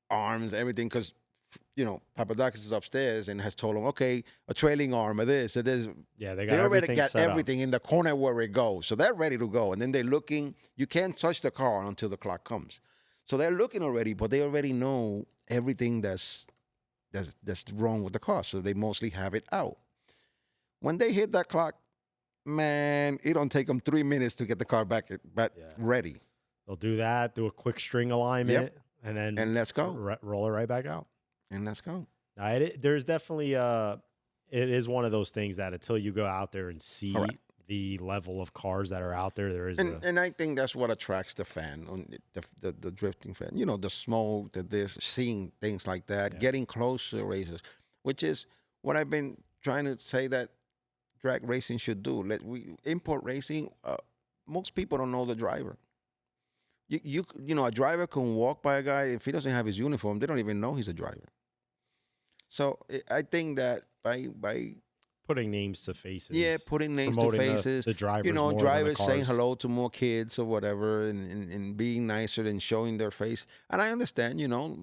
arms, everything, because Papadakis is upstairs and has told them, okay, a trailing arm of this, of this. Yeah, they already got everything in the corner where it goes, so they're ready to go. And then they're looking. You can't touch the car until the clock comes, so they're looking already, but they already know everything that's wrong with the car, so they mostly have it out. When they hit that clock, man, it don't take them 3 minutes to get the car back ready. They'll do that, do a quick string alignment, and let's go. Roll it right back out. And let's go. Now, there's definitely it is one of those things that until you go out there and see the level of cars that are out there, there is. And I think that's what attracts the fan, the drifting fan. The smoke, seeing things like that, getting close to racers, which is what I've been trying to say that drag racing should do. Import racing. Most people don't know the driver. A driver can walk by a guy, if he doesn't have his uniform, they don't even know he's a driver. So I think that by putting names to faces, putting names to faces, the drivers, drivers saying hello to more kids or whatever, and being nicer and showing their face. And I understand,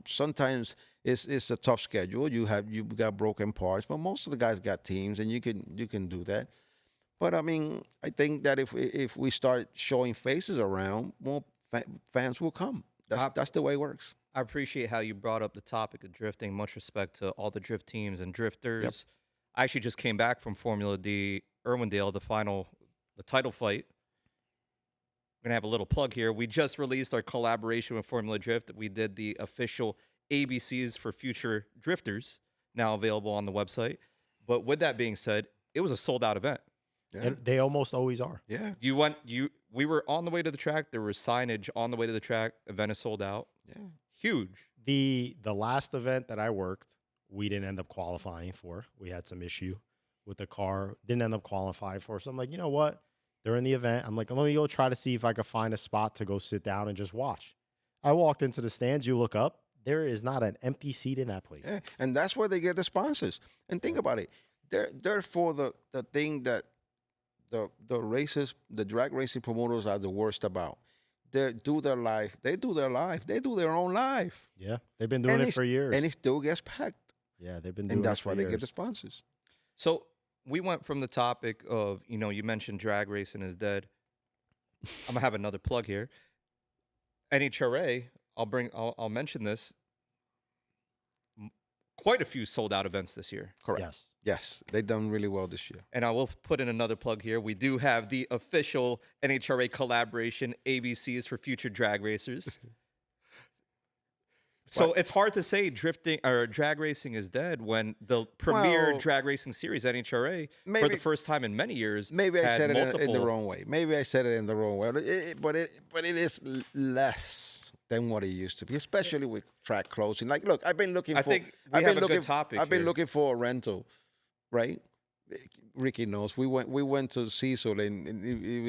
sometimes it's a tough schedule. You've got broken parts, but most of the guys got teams, and you can do that. But I mean, I think that if we start showing faces around, more fans will come. That's the way it works. I appreciate how you brought up the topic of drifting. Much respect to all the drift teams and drifters. Yep. I actually just came back from Formula D, Irwindale, the title fight. We're going to have a little plug here. We just released our collaboration with Formula Drift. We did the official ABCs for future drifters, now available on the website. But with that being said, it was a sold-out event. Yeah. And they almost always are. Yeah. We were on the way to the track. There was signage on the way to the track. Event is sold out. Yeah. Huge. The last event that I worked, we didn't end up qualifying for. We had some issue with the car. Didn't end up qualifying for. So I'm like, you know what? During the event, I'm like, let me go try to see if I could find a spot to go sit down and just watch. I walked into the stands. You look up. There is not an empty seat in that place. Yeah. And that's where they get the sponsors. And think about it. They're for the thing that the races, the drag racing promoters are the worst about. They do their life. They do their own life. Yeah, they've been doing it for years. And it still gets packed. Yeah, they've been doing it for years. And that's why they get the sponsors. So we went from the topic of, you mentioned drag racing is dead. I'm going to have another plug here. NHRA, I'll mention this. Quite a few sold out events this year. Correct. Yes, they've done really well this year. And I will put in another plug here. We do have the official NHRA collaboration, ABCs for future drag racers. So it's hard to say drifting or drag racing is dead when the premier drag racing series, NHRA, for the first time in many years, maybe I said it in the wrong way. But it is less than what it used to be, especially with track closing. Like, look, I've been looking for. I think we have a good topic. I've been looking for a rental, right? Ricky knows. We went to Cecil, and it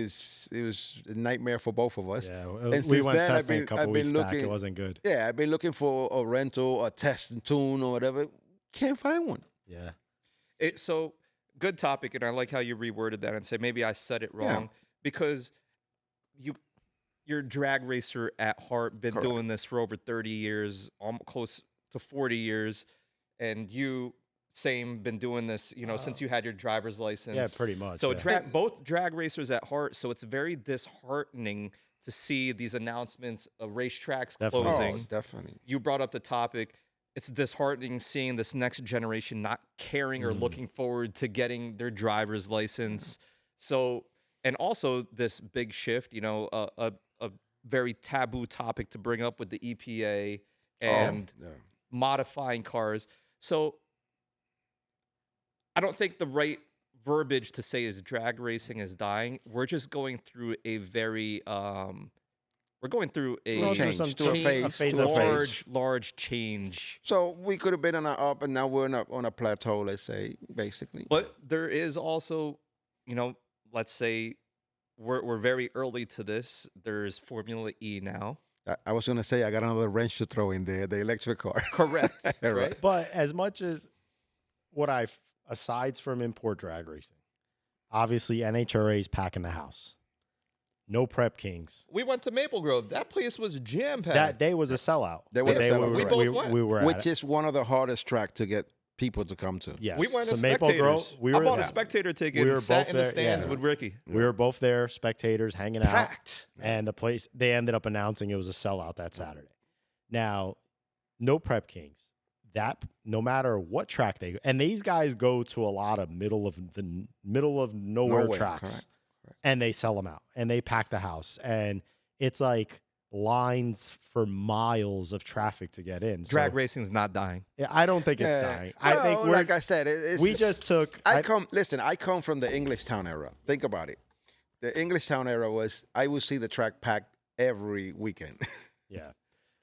was a nightmare for both of us. Yeah, And we since went then, testing a couple I've been weeks back. It looking. wasn't good. Yeah, I've been looking for a rental, a test and tune, or whatever. Can't find one. Yeah. So good topic, and I like how you reworded that and say maybe I said it wrong because you're a drag racer at heart, been Correct. doing this for over 30 years, almost close to 40 years, and you been doing this, since you had your driver's license. Yeah, pretty much. So yeah. both drag racers at heart. So it's very disheartening to see these announcements of racetracks Definitely. closing. Oh, definitely. You brought up the topic. It's disheartening seeing this next generation not caring or looking forward to getting their driver's license. So, and also this big shift, a very taboo topic to bring up with the EPA and modifying cars. So I don't think the right verbiage to say is drag racing is dying. We're just going through a very we're going through a change to a phase, large change. So we could have been on an up, and now we're on a plateau. Let's say, basically. But there is also, let's say we're very early to this. There's Formula E now. I was going to say I got another wrench to throw in there, the electric car. Correct. Right. But as much as aside from import drag racing, obviously NHRA is packing the house. No Prep Kings. We went to Maple Grove. That place was jam-packed. That day was a sellout. They were a sellout. We both went. We were at Which it. is one of the hardest track to get people to come to. Yes. We went so as Maple spectators. Grove. We I were bought a there. spectator ticket We and were sat both in the there, stands yeah. with Ricky. We were both there, spectators, hanging out. Packed. And the place, they ended up announcing it was a sellout that Saturday. Now, no Prep Kings. That no matter what track they go, and these guys go to a lot of middle of nowhere tracks, correct. And they sell them out, and they pack the house, and it's like lines for miles of traffic to get in. Drag so, racing's not dying. I don't think it's dying. I think like I said, we just took. I come from the English Town era. Think about it. The English Town era was I would see the track packed every weekend. Yeah.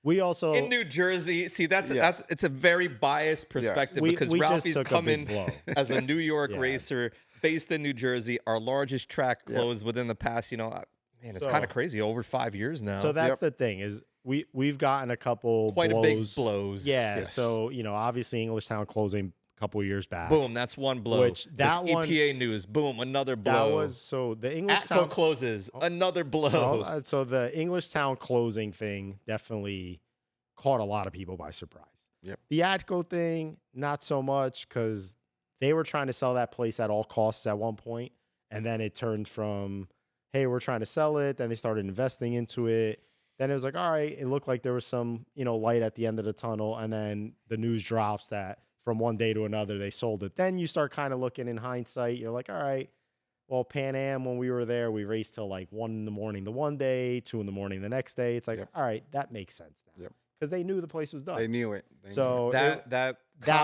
We also In New Jersey, see that's it's a very biased perspective because we just Ralphie's took a coming big blow. as a New York Yeah. racer based in New Jersey. Our largest track closed within the past, man, it's So- kind of crazy. Over 5 years now. So that's the thing is we've gotten a couple Quite blows. a big blows. Yeah. Yes. So obviously Englishtown closing a couple years back. Boom, that's one blow. Which that This one- EPA news, boom, another That blow. was so the ATCO Englishtown closes, another blow. so the Englishtown closing thing definitely caught a lot of people by surprise. Yep. The ATCO thing, not so much because they were trying to sell that place at all costs at one point, and then it turned from, hey, we're trying to sell it. Then they started investing into it. Then it was like, all right, it looked like there was some, light at the end of the tunnel, and then the news drops that from one day to another they sold it. Then you start kind of looking in hindsight. You're like, all right, well, Pan Am, when we were there, we raced till like 1 in the morning the one day, 2 in the morning the next day. It's like, all right, that makes sense now. Yep. Because they knew the place was done. They knew it. So that that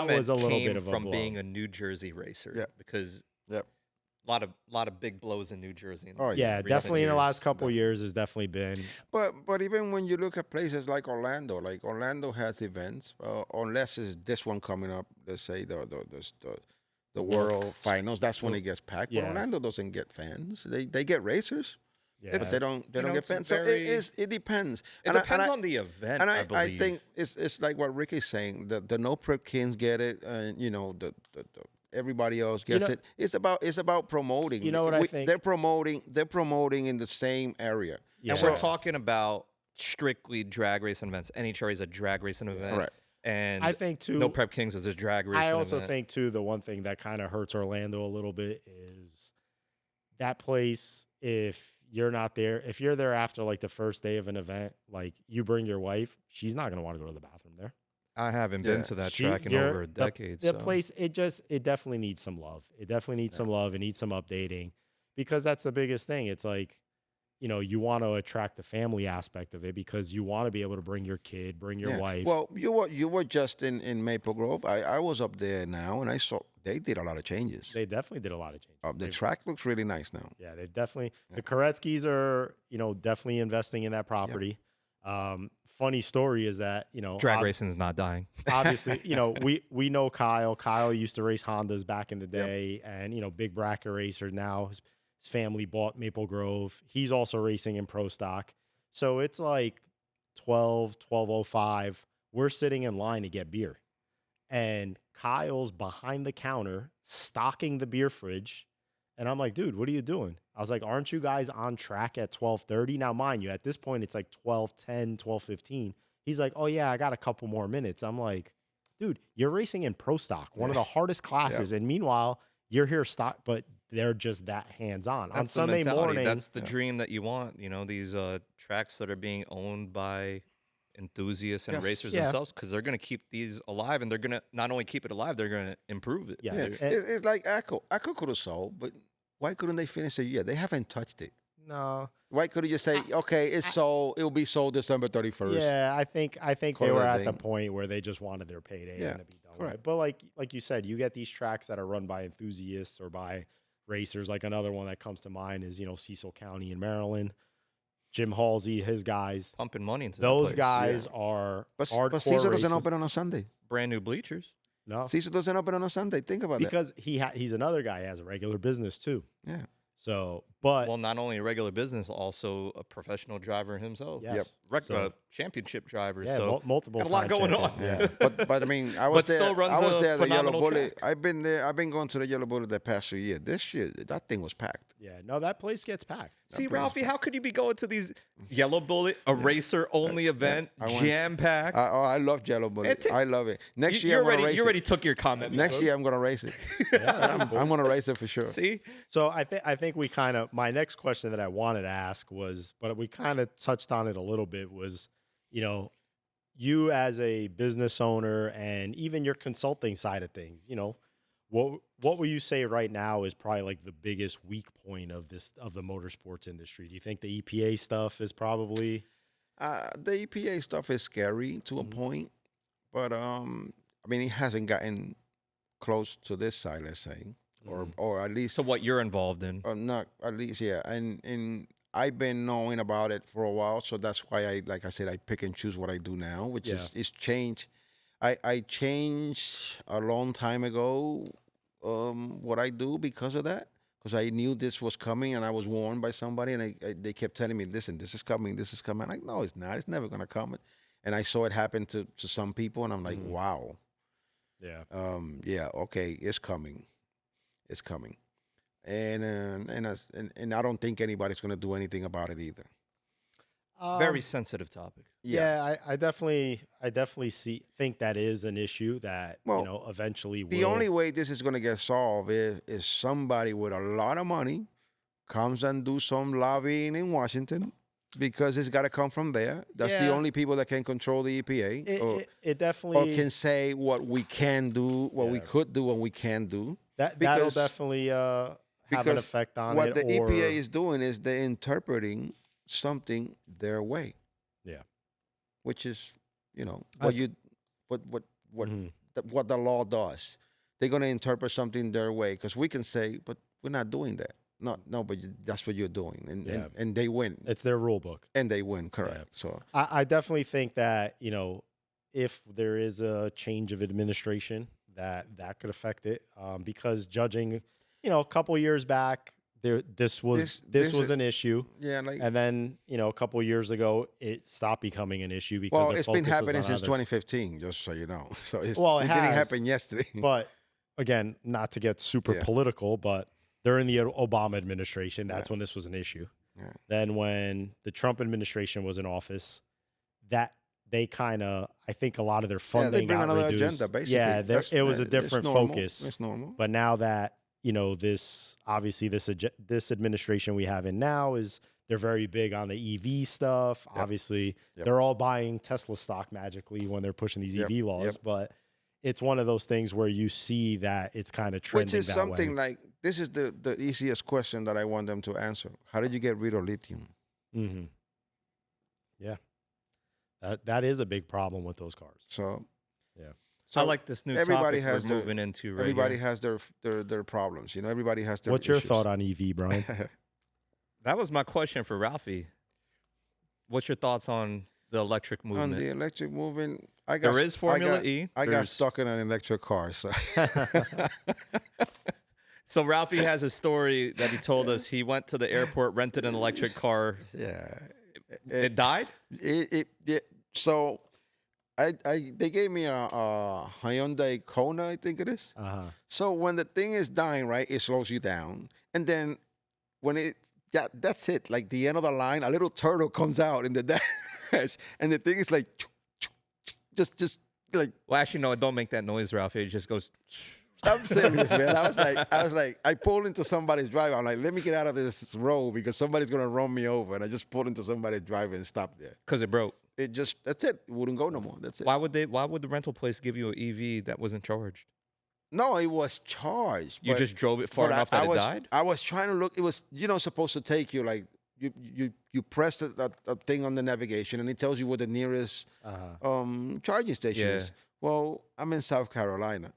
was a little came bit of a from blow. being a New Jersey racer. Yep. Because Yep. a lot of big blows in New Jersey. Oh, yeah, recent definitely in the years. last couple of years has definitely been. But even when you look at places like Orlando has events, unless it's this one coming up, let's say the World Finals, that's when it gets packed. But Yeah. Orlando doesn't get fans. They get racers. Yeah. But they don't get it's fans. very- So it depends. It And depends I, on the event, and I I believe. think it's like what Ricky's saying. The no prep kings get it, and the everybody else gets it. It's about promoting. You know what I think? They're promoting in the same area. And Yeah. we're talking about strictly drag racing events. NHRA is a drag racing event. Correct. And I think too. No Prep Kings is a drag racing I also event. think too the one thing that kind of hurts Orlando a little bit is that place. If you're not there, if you're there after like the first day of an event, like you bring your wife, she's not gonna want to go to the bathroom there. I haven't been Yeah. to that track in over a decade. The so. place, it definitely needs some love. It definitely needs some love. It needs some updating because that's the biggest thing. It's like, you want to attract the family aspect of it because you want to be able to bring your kid, bring your wife. Well, you were just in Maple Grove. I was up there now, and I saw they did a lot of changes. They definitely did a lot of changes. The track looks really nice now. Yeah, they've definitely the Koretsky's are, definitely investing in that property. funny story is that, Drag racing's not dying. obviously, we know Kyle. Kyle used to race Hondas back in the day, and big bracket racer now. His family bought Maple Grove. He's also racing in pro stock. So it's like 12:05. We're sitting in line to get beer, and Kyle's behind the counter stocking the beer fridge. And I'm like, dude, what are you doing? I was like, aren't you guys on track at 12:30? Now, mind you, at this point, it's like 12:10, 12:15. He's like, oh, yeah, I got a couple more minutes. I'm like, dude, you're racing in pro stock, one of the hardest classes. And meanwhile, you're here stock, but they're just that hands-on. On Sunday morning. That's the dream that you want. These tracks that are being owned by enthusiasts and racers themselves, because they're going to keep these alive, and they're going to not only keep it alive, they're going to improve it. Yeah. It's like Echo could have sold, but why couldn't they finish the year? They haven't touched it. No. Why couldn't you say, okay, it's sold, it'll be sold December 31st? Yeah, I think they were at the point where they just wanted their payday and to be done with it. But like you said, you get these tracks that are run by enthusiasts or by racers. Like another one that comes to mind is, Cecil County in Maryland. Jim Halsey, his guys. Pumping money into those that place. guys are hardcore But Cecil racers. doesn't open on a Sunday. Brand new bleachers. No. Cecil doesn't open on a Sunday. Think about that. Because he's another guy who has a regular business too. Yeah. So, but well, not only a regular business, also a professional driver himself. yes. Championship driver. Yeah, so multiple. got a lot going on. Yeah. but I mean, I was But still runs I was a there at the Yellow phenomenal Bullet. track. I've been there. I've been going to the Yellow Bullet the past 2 years. This year, that thing was packed. Yeah, no, that place gets packed. See, Ralphie, how could you be going to these Yellow Bullet, a racer-only event, jam-packed? I love Yellow Bullet. I love it. Next year, I'm gonna race you it. already took your comment. Next year, I'm gonna race it. I'm gonna race it for sure. See? So I think we kind of, my next question that I wanted to ask was, but we kind of touched on it a little bit, was, you as a business owner and even your consulting side of things, what will you say right now is probably like the biggest weak point of the motorsports industry? Do you think the EPA stuff is probably? The EPA stuff is scary to a point, but I mean, it hasn't gotten close to this side, let's say, or at least to what you're involved in. Not at least, yeah. And I've been knowing about it for a while, so that's why like I said, I pick and choose what I do now, which is change. I changed a long time ago what I do because of that, because I knew this was coming, and I was warned by somebody, and they kept telling me, listen, this is coming. I'm like, no, it's not. It's never going to come. And I saw it happen to some people, and I'm like, wow. Yeah. Yeah, okay, it's coming. It's coming. And I don't think anybody's going to do anything about it either. Very sensitive topic. Yeah, I definitely think that is an issue that eventually will. The only way this is going to get solved is somebody with a lot of money comes and do some lobbying in Washington, because it's got to come from there. That's the only people that can control the EPA. It definitely, or can say what we can do, what we could do, and we can do. That'll definitely have an effect on what it. What the EPA is doing is they're interpreting something their way. Yeah. Which is, what the law does. They're going to interpret something their way, because we can say, but we're not doing that. No, but that's what you're doing, and they win. It's their rule book, and they win. Correct. Yeah. So I definitely think that if there is a change of administration, that could affect it, because judging, a couple years back, this was an issue. Yeah, and then a couple years ago, it stopped becoming an issue because it's been happening since 2015. Just so you know, so it didn't happen yesterday. But again, not to get super political, but during the Obama administration, that's when this was an issue. Yeah. Then when the Trump administration was in office, that they kind of, I think a lot of their funding got reduced. Agenda, basically. Yeah, it was a different focus. It's normal. But now that this administration we have in now they're very big on the EV stuff. Yep. Obviously, they're all buying Tesla stock magically when they're pushing these EV laws, but it's one of those things where you see that it's kind of trending that way. Which is something like, this is the easiest question that I want them to answer. How did you get rid of lithium? Mm-hmm. Yeah. That is a big problem with those cars. So, yeah. So I like this new everybody topic has we're moving into right Everybody here. has their problems. Everybody has their What's issues. your thought on EV, Brian? That was my question for Ralphie. What's your thoughts on the electric On movement. the electric movement, There is Formula E. I got There's- stuck in an electric car, so So Ralphie has a story that he told us. He went to the airport, rented an electric car. yeah. It died? So they gave me a Hyundai Kona, I think it is. Uh-huh. So when the thing is dying, right, it slows you down, and then when that's it, like the end of the line, a little turtle comes out in the dash, and the thing is like just like. Well, actually, no, it don't make that noise, Ralphie. It just goes. I'm serious, man. I was like, I pulled into somebody's driveway. I'm like, let me get out of this road because somebody's gonna run me over. And I just pulled into somebody's driveway and stopped there. Because it broke. That's it. It wouldn't go no more. That's it. Why would the rental place give you an EV that wasn't charged? No, it was charged. You but- just drove it far but enough that I it was, died? I was trying to look. It was, supposed to take you like you press the thing on the navigation and it tells you where the nearest Uh-huh. charging station Yeah. is. Well, I'm in South Carolina.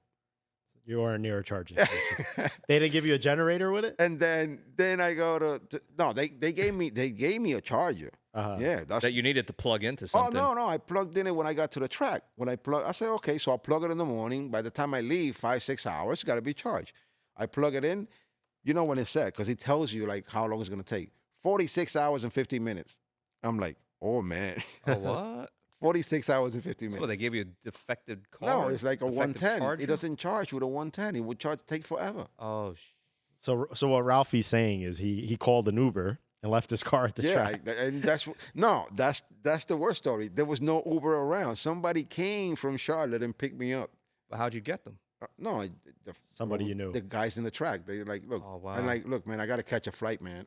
You are near a charging station. They didn't give you a generator with it? And then I go to no, they gave me a charger. Uh-huh. Yeah, that's That you needed to plug into oh something. no, I plugged in it when I got to the track. When I said okay, so I'll plug it in the morning. By the time I leave, 5-6 hours, got to be charged. I plug it in. You know when it's set because it tells you like how long it's gonna take. 46 hours and 50 minutes. I'm like, oh man, Oh, what? 46 hours and 50 minutes. So they gave you a defected car? No, it's like a Defective 110. charger? It doesn't charge with a 110. It would take forever. Oh, So what Ralphie's saying is he called an Uber and left his car at the track. And that's the worst story. There was no Uber around. Somebody came from Charlotte and picked me up. but how'd you get them? No, Somebody you knew. The guys in the track. They like, look, Oh, wow. I'm like, look, man, I got to catch a flight, man.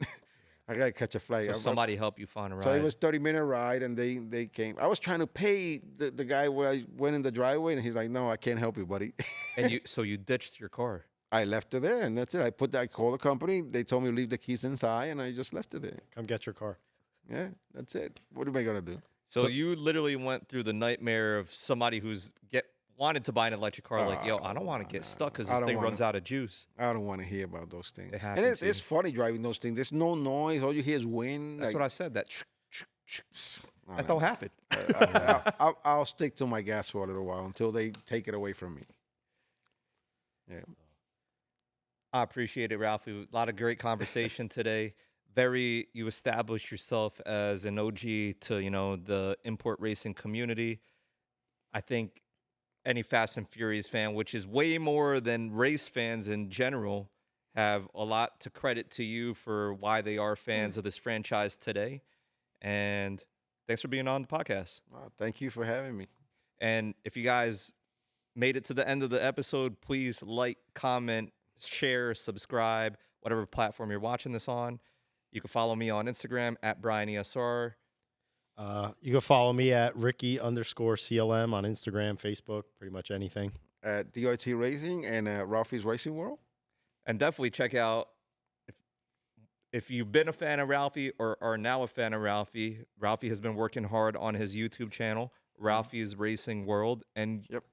I got to catch a flight. So somebody helped you find a ride. So it was 30-minute ride, and they came. I was trying to pay the guy where I went in the driveway, and he's like, no, I can't help you, buddy. And so you ditched your car. I left it there, and that's it. I called the company. They told me to leave the keys inside, and I just left it there. Come get your car. Yeah, that's it. What am I gonna do? So you literally went through the nightmare of somebody who's wanted to buy an electric car. Like, yo, I don't want to get stuck because I this don't thing wanna- runs out of juice. I don't want to hear about those things. It And happens to it's you. funny driving those things. There's no noise. All you hear is wind. That's like, what I said. That I that don't don't happen. I'll stick to my gas for a little while until they take it away from me. Yeah. I appreciate it, Ralphie. A lot of great conversation today. You established yourself as an OG to, the import racing community. I think any Fast and Furious fan, which is way more than race fans in general, have a lot to credit to you for why they are fans of this franchise today. And thanks for being on the podcast. Thank you for having me. And if you guys made it to the end of the episode, please like, comment, share, subscribe, whatever platform you're watching this on. You can follow me on Instagram at BrianESR. You can follow me at Ricky_CLM on Instagram, Facebook, pretty much anything. At DRT Racing and Ralphy's Racing World. And definitely check out, if you've been a fan of Ralphie or are now a fan of Ralphie, Ralphie has been working hard on his YouTube channel, Ralphie's Racing World. And Yep.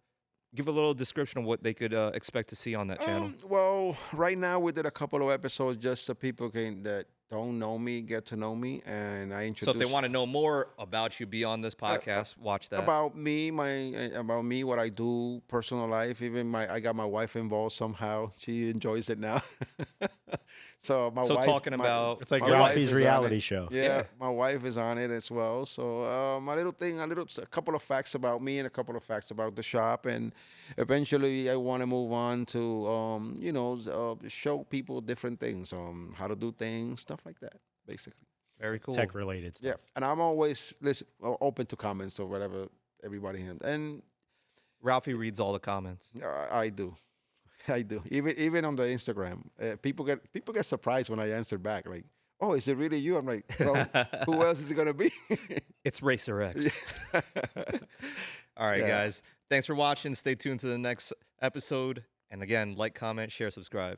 give a little description of what they could expect to see on that channel. Well, right now we did a couple of episodes just so people that don't know me get to know me, and I So introduce. if they want to know more about you beyond this podcast, watch that. about me, what I do, personal life. Even I got my wife involved somehow. She enjoys it now. So my wife. talking about It's like my wife Ralphie's is on reality it. show. Yeah, my wife is on it as well. So my little thing, a couple of facts about me and a couple of facts about the shop, and eventually I want to move on to show people different things, how to do things, stuff like that, basically. very cool. Tech related stuff. Yeah, and I'm always open to comments or whatever everybody has, and Ralphie reads all the comments. I do. I do. Even on the Instagram, people get surprised when I answer back. Like, oh, is it really you? I'm like, well, who else is it gonna be? It's Racer X. All right, Yeah. guys. Thanks for watching. Stay tuned to the next episode. And again, like, comment, share, subscribe.